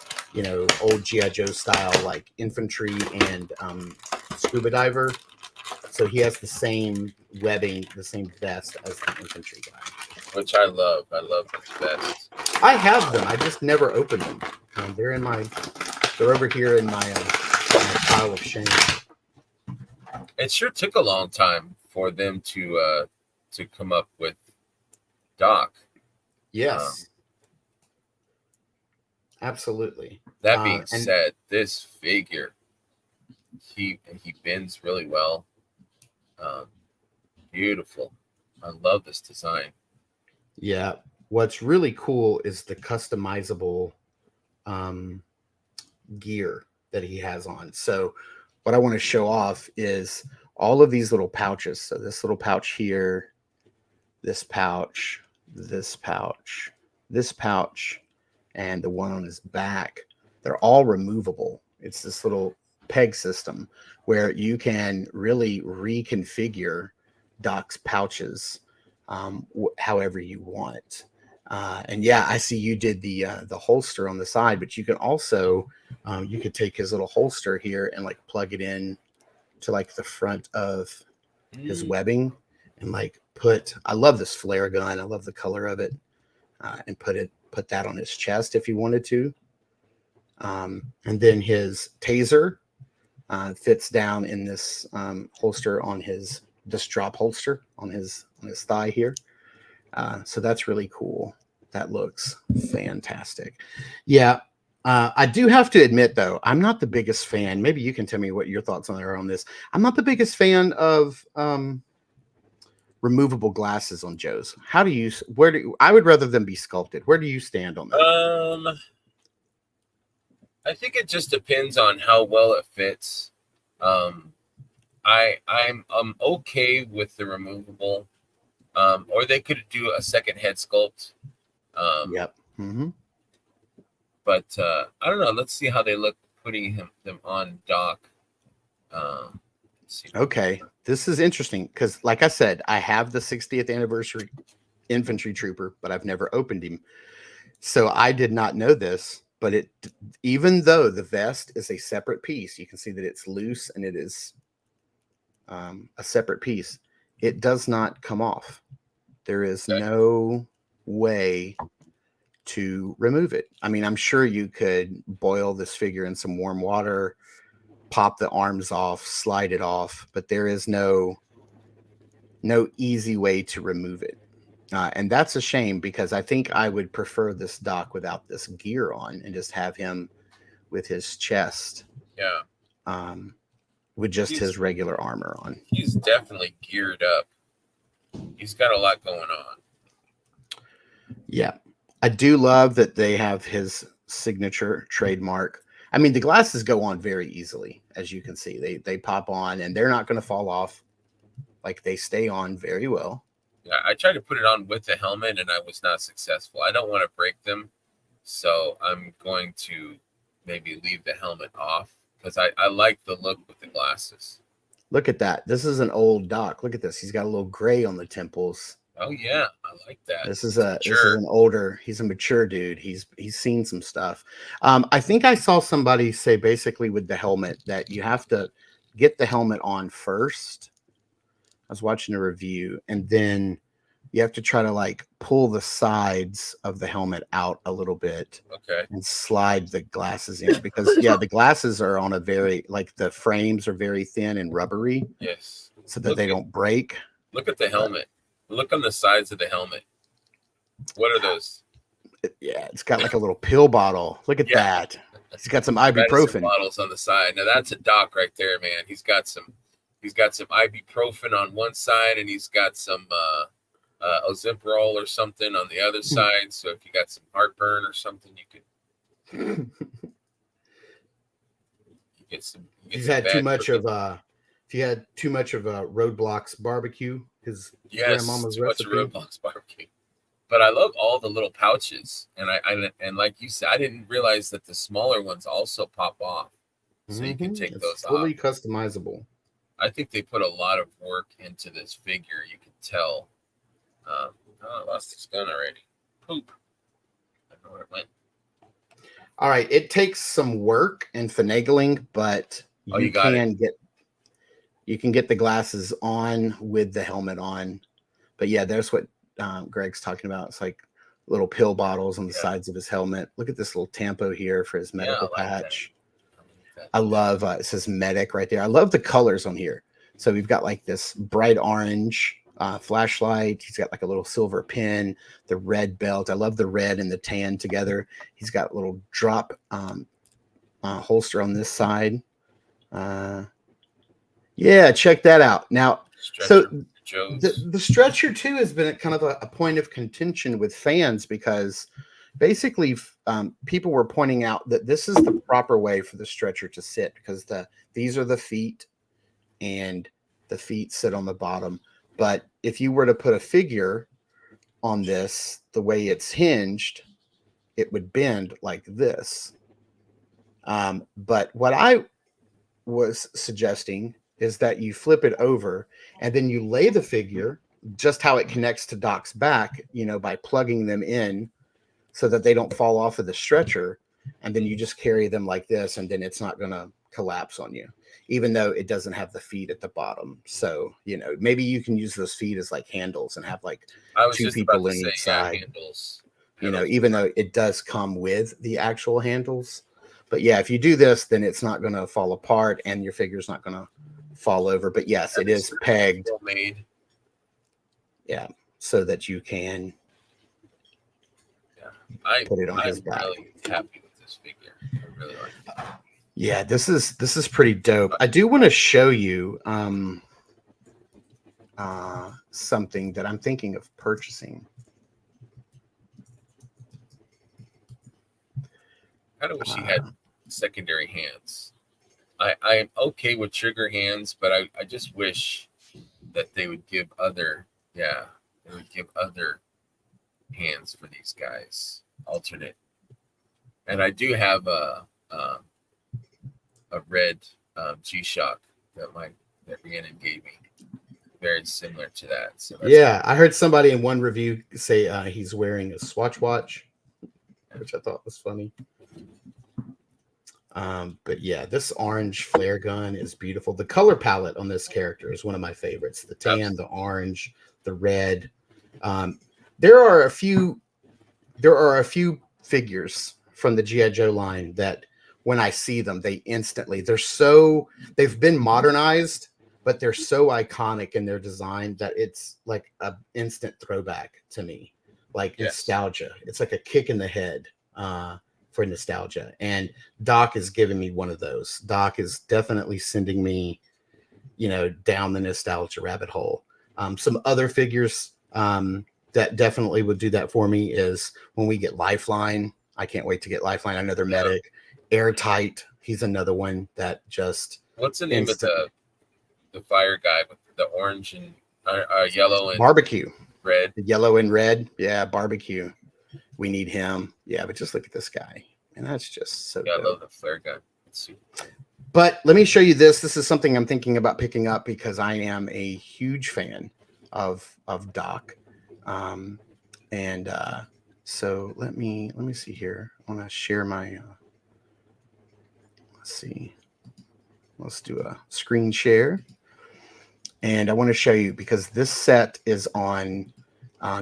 old G.I. Joe style, like infantry and scuba diver. So he has the same webbing, the same vest as the infantry guy. Which I love. I love the vest. I have them. I just never opened them. They're over here in my pile of shame. It sure took a long time for them to come up with Doc. Yes. Absolutely. That being said, this figure, he bends really well. Beautiful. I love this design. Yeah. What's really cool is the customizable gear that he has on. So what I want to show off is all of these little pouches. So this little pouch here, this pouch, this pouch, this pouch, and the one on his back. They're all removable. It's this little peg system where you can really reconfigure Doc's pouches however you want. And yeah, I see you did the holster on the side, but you can also you could take his little holster here and like plug it in to like the front of his webbing and like I love this flare gun. I love the color of it, and put that on his chest if you wanted to. And then his taser fits down in this holster on this drop holster on his thigh here. So that's really cool. That looks fantastic. Yeah. I do have to admit, though, I'm not the biggest fan. Maybe you can tell me what your thoughts are on this. I'm not the biggest fan of removable glasses on Joe's. I would rather them be sculpted. Where do you stand on that? I think it just depends on how well it fits. I'm okay with the removable, or they could do a second head sculpt. Yep. Mm-hmm. But I don't know. Let's see how they look putting them on Doc. Okay, this is interesting because, like I said, I have the 60th anniversary infantry trooper, but I've never opened him, so I did not know this. But even though the vest is a separate piece, you can see that it's loose and it is a separate piece. It does not come off. There is no way to remove it. I mean, I'm sure you could boil this figure in some warm water, pop the arms off, slide it off, but there is no easy way to remove it. And that's a shame because I think I would prefer this Doc without this gear on and just have him with his chest. Yeah. With just his regular armor on. He's definitely geared up. He's got a lot going on. Yeah. I do love that they have his signature trademark. I mean, the glasses go on very easily, as you can see. They pop on and they're not going to fall off. Like, they stay on very well. Yeah, I tried to put it on with the helmet and I was not successful. I don't want to break them, so I'm going to maybe leave the helmet off because I like the look with the glasses. Look at that. This is an old Doc. Look at this. He's got a little gray on the temples. Oh yeah, I like that. This is an older. He's a mature dude. He's seen some stuff. I think I saw somebody say basically with the helmet that you have to get the helmet on first. I was watching a review, and then you have to try to like pull the sides of the helmet out a little bit, and slide the glasses in because the glasses are on a very the frames are very thin and rubbery. Yes, so that they don't break. Look at the helmet. Look on the sides of the helmet. What are those? Yeah, it's got like a little pill bottle. Look at that. He's got some ibuprofen bottles on the side. Now that's a Doc right there, man. He's got some ibuprofen on one side, and he's got some Ozempiral or something on the other side. So if you got some heartburn or something, you could get some. He's had too much of if you had too much of a Roadblocks barbecue, his grandmama's recipe. Roadblocks barbecue. But I love all the little pouches, and like you said, I didn't realize that the smaller ones also pop off, so you can take those off. Fully customizable. I think they put a lot of work into this figure. You can tell. Oh, I lost his gun already. Poop. I don't know where it went. All right, it takes some work and finagling, but you can get the glasses on with the helmet on. But yeah, there's what Greg's talking about. It's like little pill bottles on the sides of his helmet. Look at this little tampo here for his medical patch. I love it says medic right there. I love the colors on here. So we've got like this bright orange flashlight. He's got like a little silver pin, the red belt. I love the red and the tan together. He's got a little drop holster on this side. Yeah, check that out. Now, the stretcher too has been kind of a point of contention with fans because basically people were pointing out that this is the proper way for the stretcher to sit because these are the feet and the feet sit on the bottom. But if you were to put a figure on this, the way it's hinged, it would bend like this. But what I was suggesting is that you flip it over and then you lay the figure just how it connects to Doc's back, by plugging them in so that they don't fall off of the stretcher. And then you just carry them like this, and then it's not going to collapse on you, even though it doesn't have the feet at the bottom. So, maybe you can use those feet as like handles and have like I was two just people about to in say, each side, handles. even though it does come with the actual handles. But yeah, if you do this, then it's not going to fall apart and your figure's not going to fall over. But yes, it is pegged. Well made. Yeah, so that you can put it on his back. I'm really happy with this figure. I really like it. Yeah, this is pretty dope. I do want to show you something that I'm thinking of purchasing. I kind of wish he had secondary hands. I am okay with trigger hands, but I just wish that they would give other hands for these guys, alternate. And I do have a red G-Shock that Rhiannon gave me, very similar to that. So yeah, I heard somebody in one review say he's wearing a Swatch watch, which I thought was funny. But yeah, this orange flare gun is beautiful. The color palette on this character is one of my favorites. The tan, the orange, the red. There are a few figures from the G.I. Joe line that when I see them, they've been modernized, but they're so iconic in their design that it's like an instant throwback to me, like nostalgia. It's like a kick in the head for nostalgia. And Doc is giving me one of those. Doc is definitely sending me, down the nostalgia rabbit hole. Some other figures that definitely would do that for me is when we get Lifeline. I can't wait to get Lifeline. Another medic. Airtight. He's another one that just. What's the name of the fire guy with the orange and yellow and barbecue? Red. The yellow and red. Yeah, barbecue. We need him. Yeah, but just look at this guy. And that's just so I dope. love the flare gun. It's super. But let me show you this. This is something I'm thinking about picking up because I am a huge fan of Doc. So let me see here. I want to share my let's see. Let's do a screen share. And I want to show you because this set is on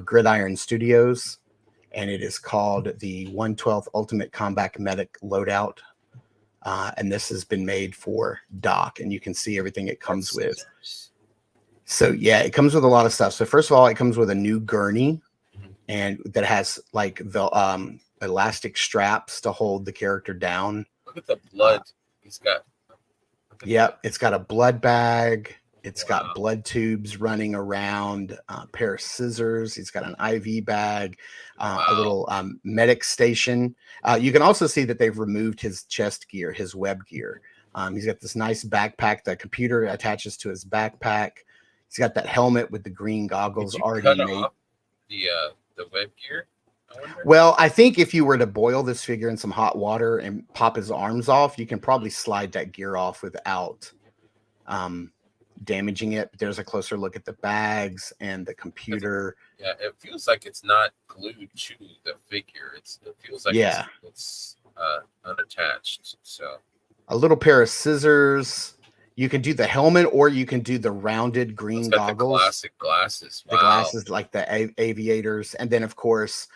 Gridiron Studios, and it is called the 112th Ultimate Combat Medic Loadout. And this has been made for Doc, and you can see everything it comes with. So yeah, it comes with a lot of stuff. So first of all, it comes with a new gurney, and that has like the elastic straps to hold the character down. Look at the blood he's got. Yep, it's got a blood bag. It's got blood tubes running around, a pair of scissors. He's got an IV bag, a little medic station. You can also see that they've removed his chest gear, his web gear. He's got this nice backpack. The computer attaches to his backpack. He's got that helmet with the green goggles already made. The web gear? Well, I think if you were to boil this figure in some hot water and pop his arms off, you can probably slide that gear off without damaging it. There's a closer look at the bags and the computer. Yeah, it feels like it's not glued to the figure. It feels like it's unattached. So a little pair of scissors. You can do the helmet, or you can do the rounded green goggles. The classic glasses. The glasses like the aviators, and then of course,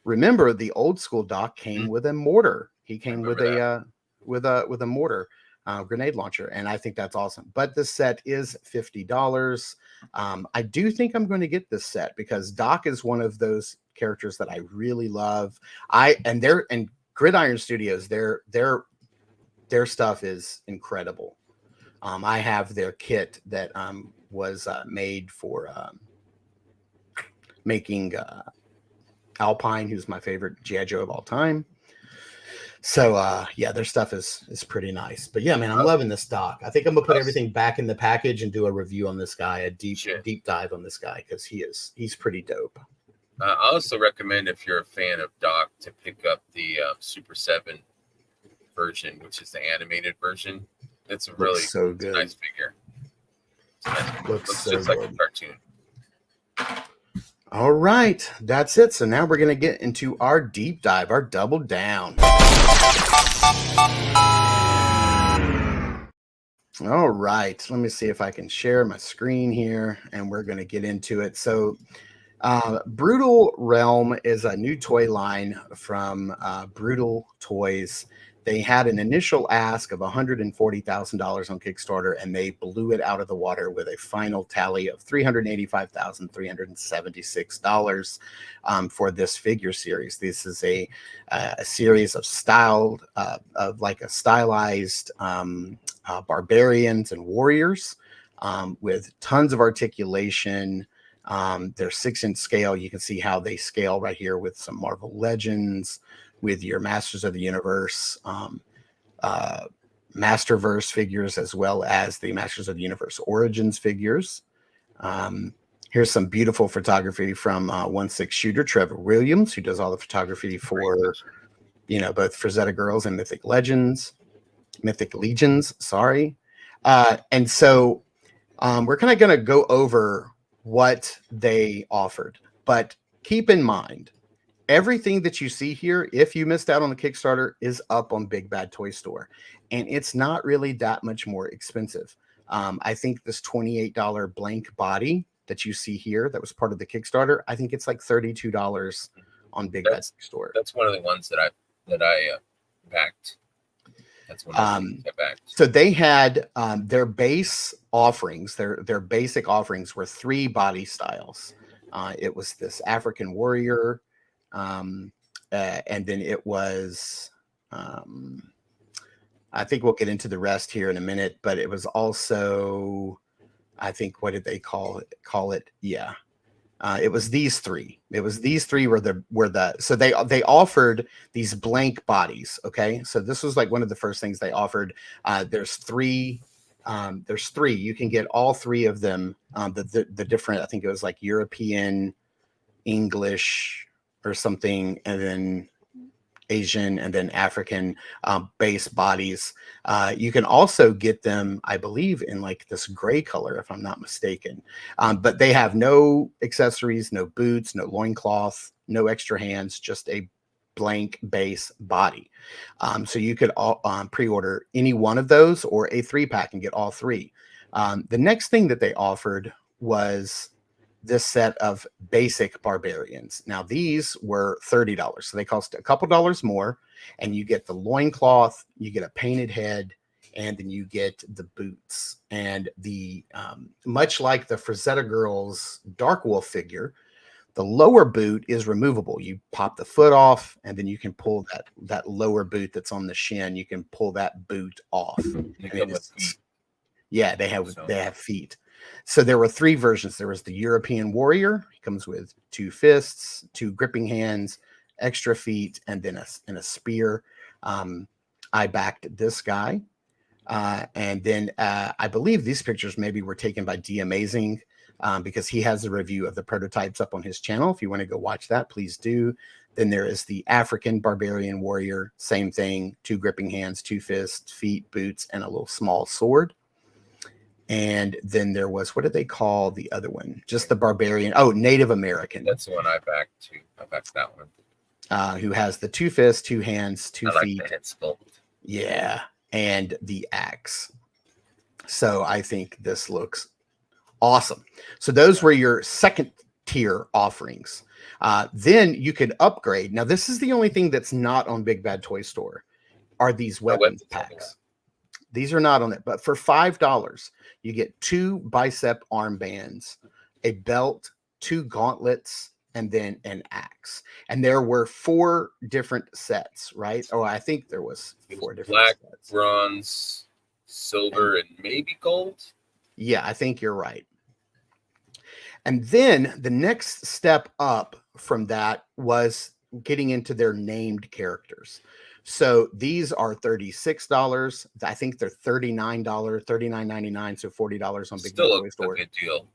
remember the old school Doc came with a mortar. He came with a mortar. Grenade launcher, and I think that's awesome. But this set is $50. I do think I'm going to get this set because Doc is one of those characters that I really love. And Gridiron Studios, their stuff is incredible. I have their kit that was made for making Alpine, who's my favorite G.I. Joe of all time. So yeah, their stuff is pretty nice. But yeah, man, I'm loving this Doc. I think I'm gonna put everything back in the package and do a review on this guy, a deep dive on this guy, because he's pretty dope. I also recommend, if you're a fan of Doc, to pick up the Super 7 version, which is the animated version. It's a really so good. nice figure. Looks so just like a good. cartoon. All right, that's it. So now we're going to get into our deep dive, our double down. All right, let me see if I can share my screen here, and we're going to get into it. So Brutal Realm is a new toy line from Brutal Toys. They had an initial ask of $140,000 on Kickstarter, and they blew it out of the water with a final tally of $385,376 for this figure series. This is a series of styled, of like a stylized barbarians and warriors with tons of articulation. They're 6-inch scale. You can see how they scale right here with some Marvel Legends, with your Masters of the Universe, Masterverse figures, as well as the Masters of the Universe Origins figures. Here's some beautiful photography from 1/6 shooter Trevor Williams, who does all the photography for, both Frazetta Girls and Mythic Legions. Sorry. And so we're kind of going to go over what they offered, but keep in mind, everything that you see here, if you missed out on the Kickstarter, is up on Big Bad Toy Store, and it's not really that much more expensive. I think this $28 blank body that you see here, that was part of the Kickstarter, I think it's like $32 on Big Bad Store. That's one of the ones that I backed. That's one of the I backed. So they had their base offerings, their basic offerings were 3 body styles. It was this African warrior, and then it was I think we'll get into the rest here in a minute, but it was also, I think, what did they call it? Yeah. It was these 3. So they offered these blank bodies. Okay. So this was like one of the first things they offered. There's 3. You can get all 3 of them. The different, I think it was like European, English or something, and then Asian, and then African base bodies. You can also get them, I believe, in like this gray color, if I'm not mistaken. But they have no accessories, no boots, no loincloth, no extra hands, just a blank base body. So you could pre-order any one of those or a 3-pack and get all 3. The next thing that they offered was this set of basic barbarians. Now these were $30, so they cost a couple dollars more, and you get the loincloth, you get a painted head, and then you get the boots. And the much like the Frazetta Girls Dark Wolf figure, the lower boot is removable. You pop the foot off, and then you can pull that lower boot that's on the shin. You can pull that boot off. Yeah, they have feet. So there were 3 versions. There was the European warrior. He comes with 2 fists, 2 gripping hands, extra feet, and then a spear. I backed this guy. And then I believe these pictures maybe were taken by D Amazing, because he has a review of the prototypes up on his channel. If you want to go watch that, please do. Then there is the African barbarian warrior. Same thing, 2 gripping hands, 2 fists, feet, boots, and a little small sword. And then there was, what did they call the other one? Just the barbarian. Oh, Native American. That's the one I backed too. I backed that one. Who has the 2 fists, 2 hands, 2 I feet. like the head sculpt. Yeah. And the axe. So I think this looks awesome. So those were your second tier offerings. Then you could upgrade. Now, this is the only thing that's not on Big Bad Toy Store, are these weapons packs. These are not on it, but for $5, you get 2 bicep armbands, a belt, 2 gauntlets, and then an axe. And there were 4 different sets, right? Oh, I think there was 4 different black, sets. Bronze, silver, and maybe gold. Yeah, I think you're right. And then the next step up from that was getting into their named characters. So these are $36. I think they're $39, $39.99, so $40 on Big Bad Toy Store. Still a good deal.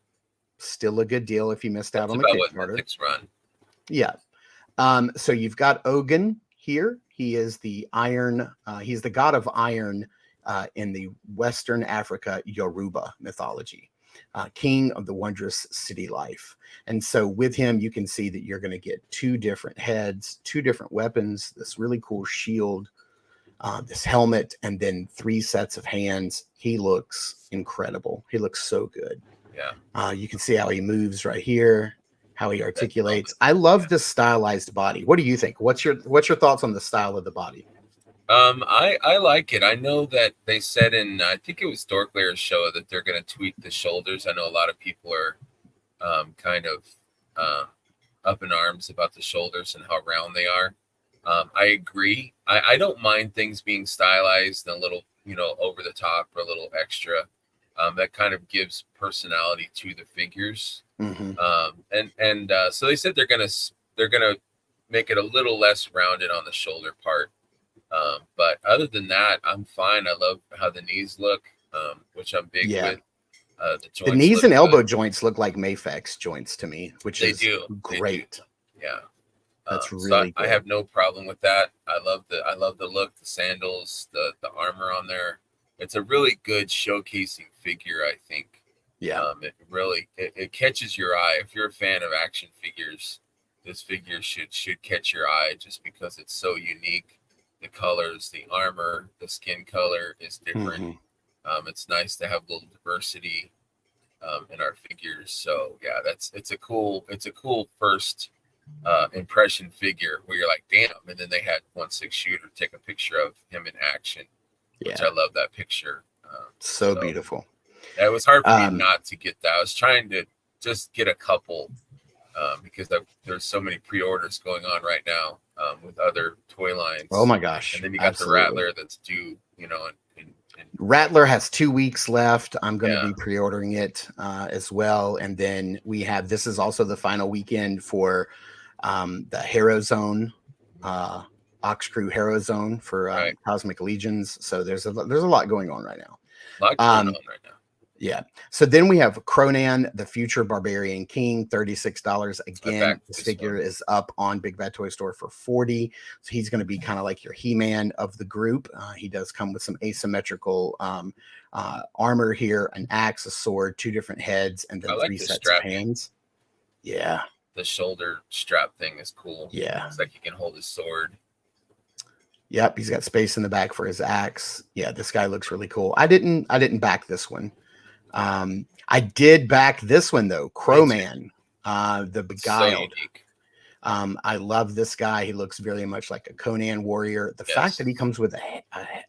Still a good deal if you missed out on the Kickstarter. Kickstarter. Run. Yeah. So you've got Ogun here. He is the iron. He's the god of iron in the Western Africa Yoruba mythology, king of the wondrous city life. And so with him, you can see that you're going to get two different heads, two different weapons, this really cool shield, this helmet, and then three sets of hands. He looks incredible. He looks so good. Yeah. You can see how he moves right here, how he That articulates. helmet. I love Yeah. this stylized body. What do you think? What's your thoughts on the style of the body? I like it. I know that they said in, I think it was Dorklayer's show, that they're going to tweak the shoulders. I know a lot of people are kind of up in arms about the shoulders and how round they are. I agree. I don't mind things being stylized and a little, over the top or a little extra. That kind of gives personality to the figures. Mm-hmm. So they said they're gonna make it a little less rounded on the shoulder part. But other than that, I'm fine. I love how the knees look, which I'm big Yeah. with. The joints, The knees look and elbow good. joints look like Mafex joints to me, which They is do. great. Yeah. That's So really I good. have no problem with that. I love the look, the sandals, the armor on there. It's a really good showcasing figure, I think. Yeah. It catches your eye. If you're a fan of action figures, this figure should catch your eye just because it's so unique. The colors, the armor, the skin color is different. Mm-hmm. It's nice to have a little diversity in our figures. So yeah, it's a cool first impression figure where you're like, damn. And then they had 1/6 shooter take a picture of him in action, which Yeah. I love that picture. So beautiful. It was hard for me not to get that. I was trying to just get a couple because there's so many pre-orders going on right now with other toy lines. Oh my gosh. And then you got the Rattler that's due, Rattler has 2 weeks left. I'm going to Yeah. be pre-ordering it as well. And then we have, this is also the final weekend for the Hero Zone, Ox Crew Hero Zone for Right. Cosmic Legions. So there's a lot going on right now. A lot going on right now. Yeah. So then we have Cronan, the Future Barbarian King, $36. Again, this figure is up on Big Bad Toy Store for $40. So he's going to be kind of like your He-Man of the group. He does come with some asymmetrical armor here, an axe, a sword, two different heads, and then three sets of hands. Yeah. The shoulder strap thing is cool. Yeah. It's like he can hold his sword. Yep, he's got space in the back for his axe. Yeah, this guy looks really cool. I didn't back this one. I did back this one though, Crowman, the Beguiled. So I love this guy. He looks very much like a Conan warrior. The fact that he comes with a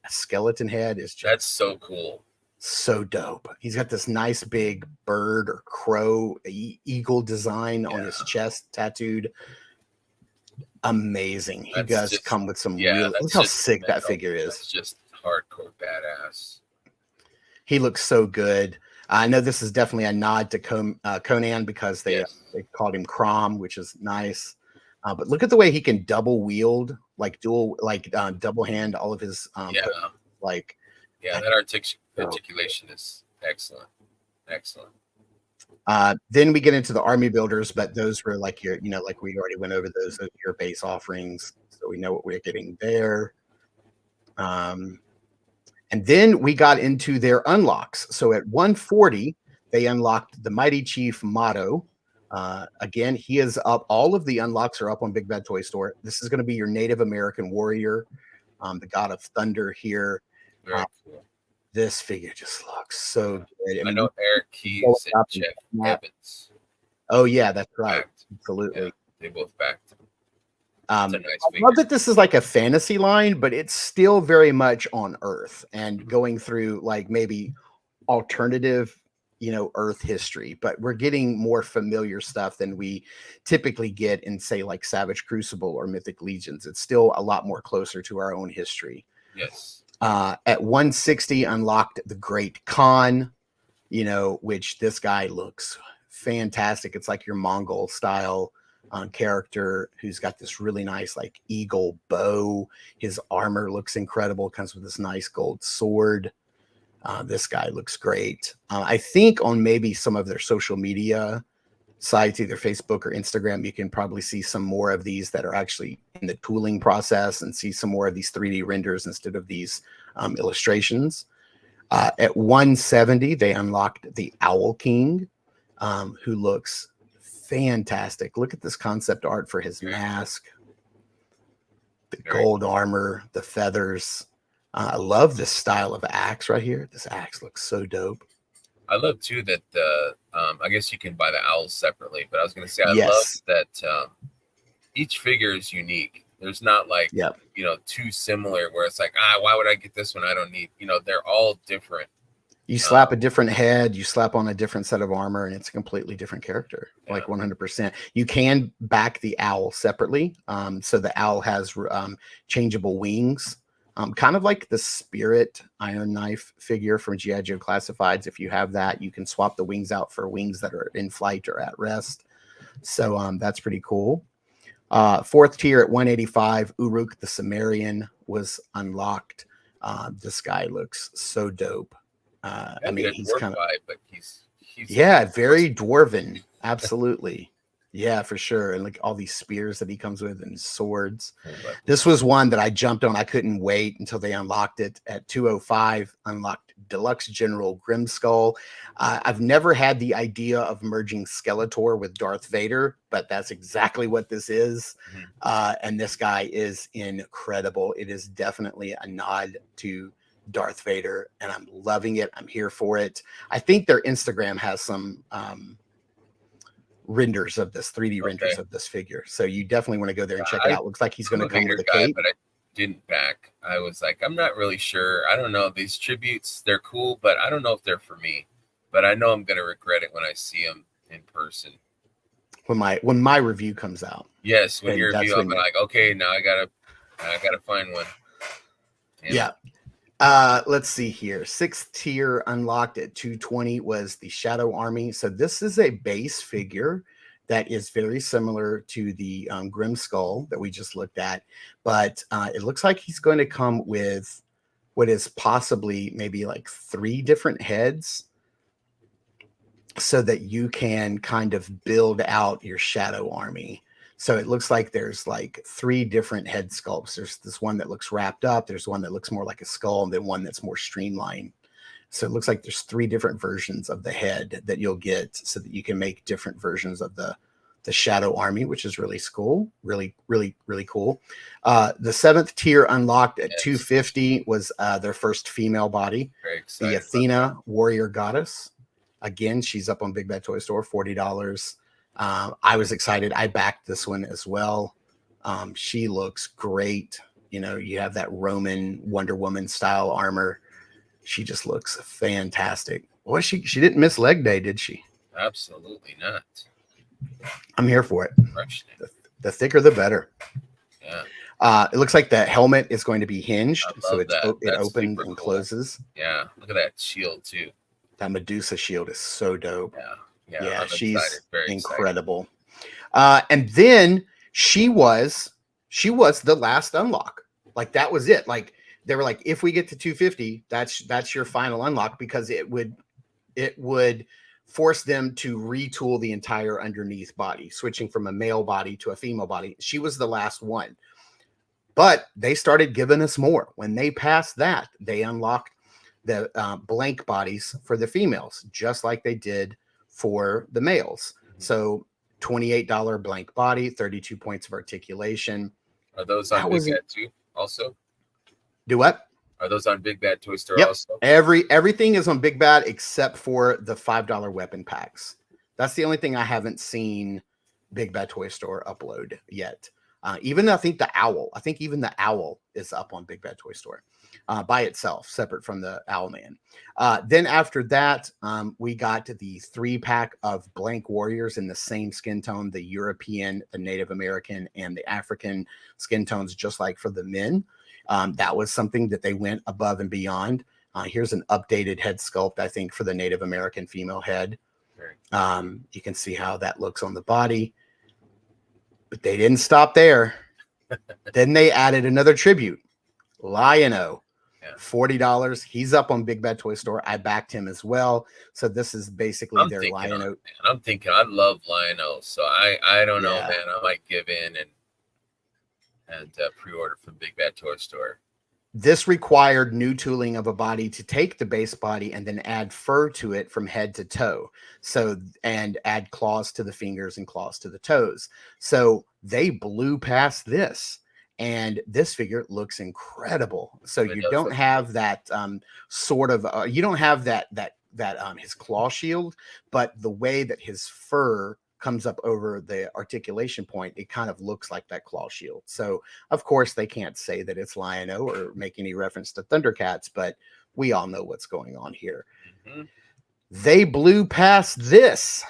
skeleton head is just that's so cool. So dope. He's got this nice big bird or crow eagle design on his chest tattooed. Amazing. He does come with some real, look how sick that figure is. That's just hardcore badass. He looks so good. I know this is definitely a nod to Conan because they called him Crom, which is nice. But look at the way he can double wield, like double hand all of his that articulation is excellent. Excellent. Then we get into the army builders, but those were like your, like we already went over those are your base offerings, so we know what we're getting there. And then we got into their unlocks. So at 140, they unlocked the Mighty Chief Motto. Again, he is up. All of the unlocks are up on Big Bad Toy Store. This is going to be your Native American warrior, the god of thunder here. Very cool. This figure just looks so good. I know Eric Keys and Jeff Evans. Oh, yeah, that's right. Absolutely. Yeah, they both backed. I love that this is like a fantasy line, but it's still very much on Earth and going through like maybe alternative, Earth history. But we're getting more familiar stuff than we typically get in, say, like Savage Crucible or Mythic Legions. It's still a lot more closer to our own history. Yes. At 160, unlocked the Great Khan, which this guy looks fantastic. It's like your Mongol style character who's got this really nice like eagle bow. His armor looks incredible, comes with this nice gold sword. This guy looks great. I think on maybe some of their social media sites, either Facebook or Instagram, you can probably see some more of these that are actually in the tooling process and see some more of these 3D renders instead of these illustrations. At 170, they unlocked the Owl King, who looks fantastic. Look at this concept art for his mask, the gold armor, the feathers. I love this style of axe right here. This axe looks so dope. I love too that I guess you can buy the owls separately, but I was going to say I love Yes. that each figure is unique. There's not like Yep. you know, too similar where it's like, why would I get this one? I don't need, you know, they're all different. You slap a different head, you slap on a different set of armor, and it's a completely different character, like 100%. You can back the owl separately. So the owl has changeable wings, kind of like the Spirit Iron Knife figure from G.I. Joe Classifieds. If you have that, you can swap the wings out for wings that are in flight or at rest. So that's pretty cool. Fourth tier at 185, Uruk the Sumerian was unlocked. This guy looks so dope. I mean, he's kind of, but he's very dwarven. Absolutely. Yeah, for sure. And like all these spears that he comes with and swords. This was one that I jumped on. I couldn't wait until they unlocked it at 205, unlocked Deluxe General Grimskull. I've never had the idea of merging Skeletor with Darth Vader, but that's exactly what this is. And this guy is incredible. It is definitely a nod to Darth Vader, and I'm loving it. I'm here for it. I think their Instagram has some renders of this, 3D renders of this figure. So you definitely want to go there and check it out. Looks like he's going to come with a cape. But I didn't back. I was like, I'm not really sure. I don't know. These tributes, they're cool, but I don't know if they're for me. But I know I'm going to regret it when I see them in person. When my review comes out. Yes, when your review, I'm like, okay, now I gotta find one. Yeah. Let's see here. 6th tier unlocked at 220 was the Shadow Army. So this is a base figure that is very similar to the Grimskull that we just looked at, but it looks like he's going to come with what is possibly maybe like 3 different heads, so that you can kind of build out your Shadow Army. So it looks like there's like 3 different head sculpts. There's this one that looks wrapped up. There's one that looks more like a skull, and then one that's more streamlined. So it looks like there's 3 different versions of the head that you'll get, so that you can make different versions of the Shadow Army, which is really cool. Really cool. The 7th tier unlocked at 250 was their first female body, the Athena Warrior Goddess. Again, she's up on Big Bad Toy Store, $40. I was excited. I backed this one as well. She looks great. You know, you have that Roman Wonder Woman style armor. She just looks fantastic. Boy, she didn't miss leg day, did she? Absolutely not. I'm here for it. The thicker, the better. Yeah. It looks like the helmet is going to be hinged, so it opens and closes. Yeah, look at that shield too. That Medusa shield is so dope. Yeah, she's incredible. And then she was the last unlock. Like that was it. Like they were like, if we get to 250, that's your final unlock, because it would force them to retool the entire underneath body, switching from a male body to a female body. She was the last one. But they started giving us more. When they passed that, they unlocked the blank bodies for the females, just like they did for the males. So $28 blank body, 32 points of articulation. Are those on Big Bad too also? Do what? Are those on Big Bad Toy Store also? Everything is on Big Bad except for the $5 weapon packs. That's the only thing I haven't seen Big Bad Toy Store upload yet. Even I think the owl. I think even the owl is up on Big Bad Toy Store by itself, separate from the Owlman. Then after that, we got the 3-pack of blank warriors in the same skin tone, the European, the Native American, and the African skin tones, just like for the men. That was something that they went above and beyond. Here's an updated head sculpt, I think, for the Native American female head. You can see how that looks on the body. But they didn't stop there. Then they added another tribute, Lion-O. $40. He's up on Big Bad Toy Store. I backed him as well. So this is basically I'm their thinking, Lion-O. I'm thinking, I love Lion-O, so I don't know, Yeah. man. I might give in and pre-order from Big Bad Toy Store. This required new tooling of a body to take the base body and then add fur to it from head to toe. So, and add claws to the fingers and claws to the toes. So they blew past this. And this figure looks incredible. So It you does don't look have that sort of you don't have that his claw shield, but the way that his fur comes up over the articulation point, it kind of looks like that claw shield. So of course they can't say that it's Lion-O or make any reference to Thundercats, but we all know what's going on here. Mm-hmm. They blew past this,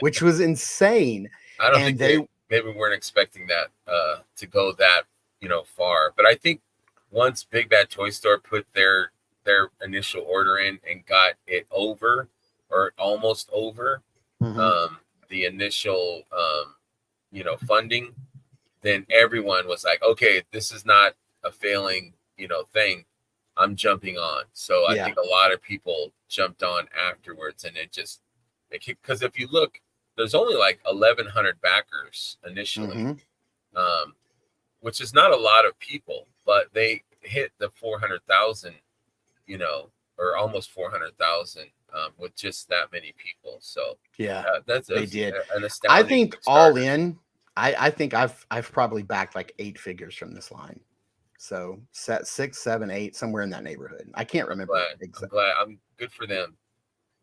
which was insane. I don't And think they weren't expecting that to go that far. But I think once Big Bad Toy Store put their initial order in and got it over or almost over the initial funding, then everyone was like, okay, this is not a failing thing. I'm jumping on. So I think a lot of people jumped on afterwards, and because if you look, there's only like 1,100 backers initially, which is not a lot of people, but they hit the 400,000, or almost 400,000 with just that many people. So they did. an astounding. I think all in, I think I've probably backed like 8 figures from this line. So 6, 7, 8, somewhere in that neighborhood. I can't remember. I'm glad. I'm good for them.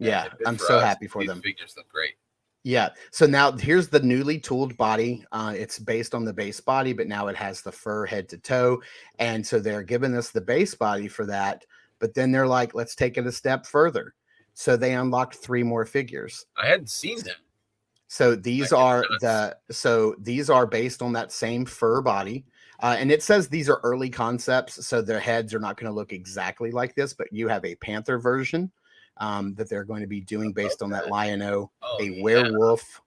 Yeah, I'm so happy for them. Figures look great. Yeah. So now here's the newly tooled body. It's based on the base body, but now it has the fur head to toe. And so they're giving us the base body for that. But then they're like, let's take it a step further. So they unlocked 3 more figures. I hadn't seen them. So these are based on that same fur body. And it says these are early concepts, so their heads are not going to look exactly like this, but you have a panther version that they're going to be doing based on that Lion-O, werewolf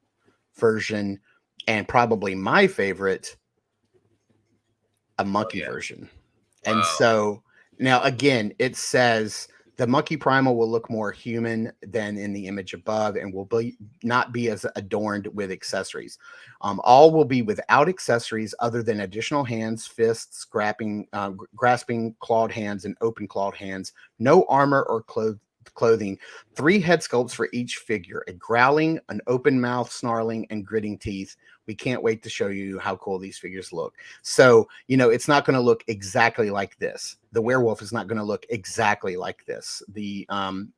version, and probably my favorite, a monkey version. Wow. And so now again, it says the monkey primal will look more human than in the image above and will not be as adorned with accessories. All will be without accessories other than additional hands, fists, grasping clawed hands, and open clawed hands. No armor or clothing. 3 head sculpts for each figure: a growling, an open mouth, snarling, and gritting teeth. We can't wait to show you how cool these figures look. So, it's not going to look exactly like this. The werewolf is not going to look exactly like this. The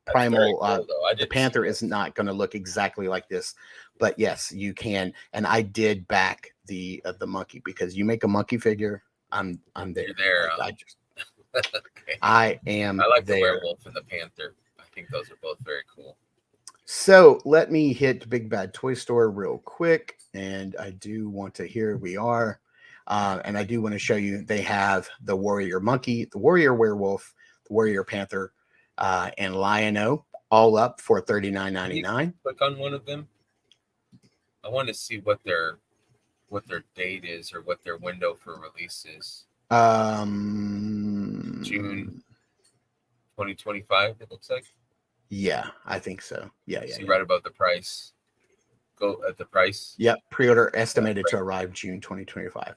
primal, cool, the panther is not going to look exactly like this. But yes, you can. And I did back the monkey, because you make a monkey figure, I'm there. You're there. Okay. I am. I like there. The werewolf and the panther. I think those are both very cool. So let me hit Big Bad Toy Store real quick. And I do want to, here we are. And I do want to show you, they have the warrior monkey, the warrior werewolf, the warrior panther, and Lion-O all up for $39.99. Click on one of them. I want to see what their date is, or what their window for release is. June 2025, it looks like. Yeah, I think so. Yeah. Right above the price. Go at the price. Yep. Pre-order estimated to arrive June 2025.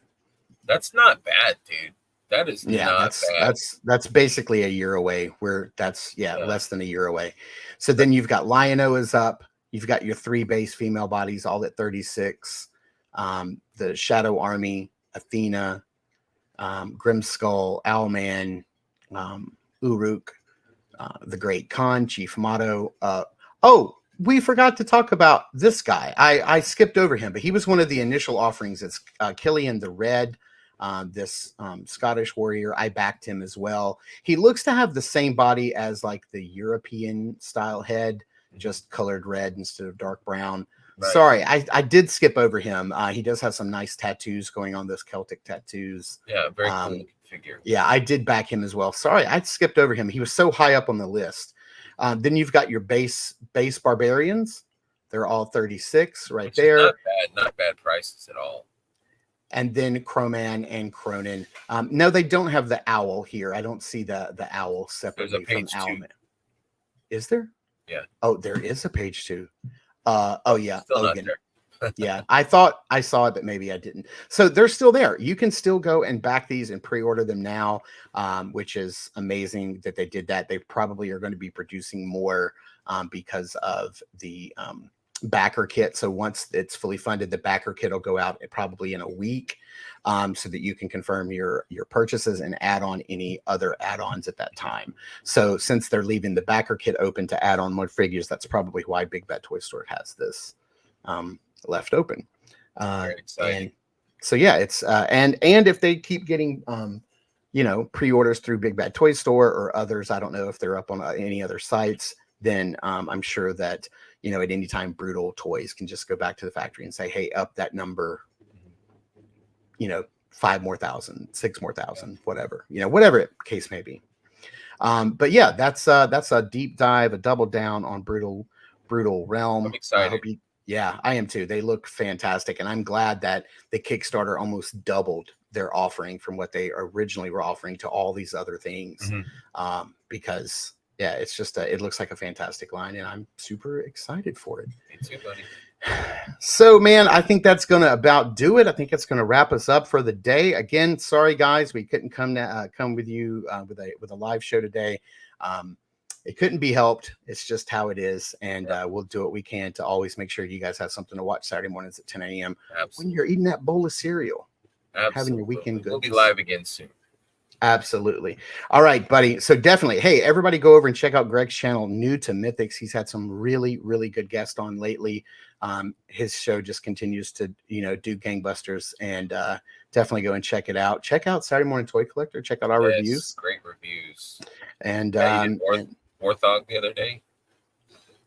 That's not bad, dude. That is not bad. That's basically a year away. Less than a year away. So then you've got Lion-O is up. You've got your 3 base female bodies all at 36. The Shadow Army, Athena, Grimskull, Owlman, Uruk, the Great Khan, Chief Motto. We forgot to talk about this guy. I skipped over him, but he was one of the initial offerings. It's Killian the Red, this Scottish warrior. I backed him as well. He looks to have the same body as like the European style head, just colored red instead of dark brown. Right. Sorry, I did skip over him. He does have some nice tattoos going on, those Celtic tattoos. Yeah, very cool figure. Yeah, I did back him as well. Sorry, I skipped over him. He was so high up on the list. Then you've got your base barbarians. They're all 36 right there. Not bad prices at all. and then Crowman and Cronin. No, they don't have the owl here. I don't see the owl separately from page 2. Owlman. Is there? Yeah. Oh, there is a page 2. Oh yeah, Still not Ogan. there. Yeah, I thought I saw it, but maybe I didn't. So they're still there. You can still go and back these and pre-order them now, which is amazing that they did that. They probably are going to be producing more because of the backer kit. So once it's fully funded, the backer kit will go out probably in a week, so that you can confirm your purchases and add on any other add-ons at that time. So since they're leaving the backer kit open to add on more figures, that's probably why Big Bad Toy Store has this left open. Very exciting. And so yeah, it's and if they keep getting pre-orders through Big Bad Toy Store or others, I don't know if they're up on any other sites, then I'm sure that at any time Brutal Toys can just go back to the factory and say, hey, up that number, 5 more thousand, 6 more thousand, whatever, whatever it case may be. But yeah, that's a deep dive, a double down on Brutal Realm. I'm excited. Yeah, I am too. They look fantastic. And I'm glad that the Kickstarter almost doubled their offering from what they originally were offering to all these other things. Because yeah, it's just it looks like a fantastic line and I'm super excited for it. Me too, buddy. So man, I think that's going to about do it. I think it's going to wrap us up for the day. Again, sorry guys, we couldn't come with you with a live show today. It couldn't be helped. It's just how it is. And we'll do what we can to always make sure you guys have something to watch Saturday mornings at 10 a.m. when you're eating that bowl of cereal. Absolutely. Having your weekend good. We'll be live again soon. Absolutely. All right, buddy. So definitely, hey, everybody go over and check out Greg's channel, New to Mythics. He's had some really, really good guests on lately. His show just continues to, do gangbusters, and definitely go and check it out. Check out Saturday Morning Toy Collector. Check out our reviews. Great reviews. And Warthog the other day.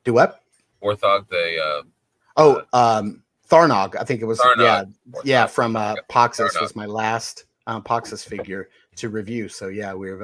Do what? Warthog, the Tharnog. I think it was. Tharnog. Yeah, from Poxus was my last Poxus figure to review. So yeah, we're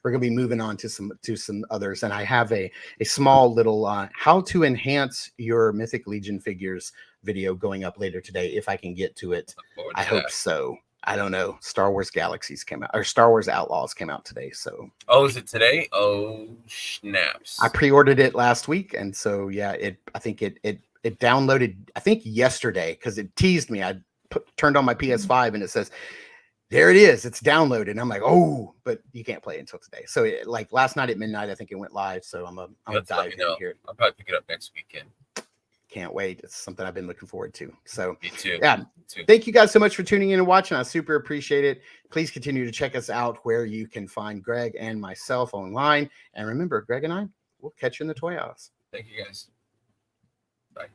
gonna be moving on to some others, and I have a small little how to enhance your Mythic Legion figures video going up later today if I can get to it. I hope so. I don't know. Star Wars Galaxies came out, or Star Wars Outlaws came out today. So is it today? Oh snaps! I pre-ordered it last week, and so yeah, I think it downloaded I think yesterday because it teased me. I turned on my PS5 and it says, there it is. It's downloaded. And I'm like, oh, but you can't play it until today. So like last night at midnight, I think it went live. So I'm gonna dive in here. I'll probably pick it up next weekend. Can't wait. It's something I've been looking forward to. So me too. Yeah. Thank you guys so much for tuning in and watching. I super appreciate it. Please continue to check us out where you can find Greg and myself online. And remember, Greg and I will catch you in the toy house. Thank you guys. Bye.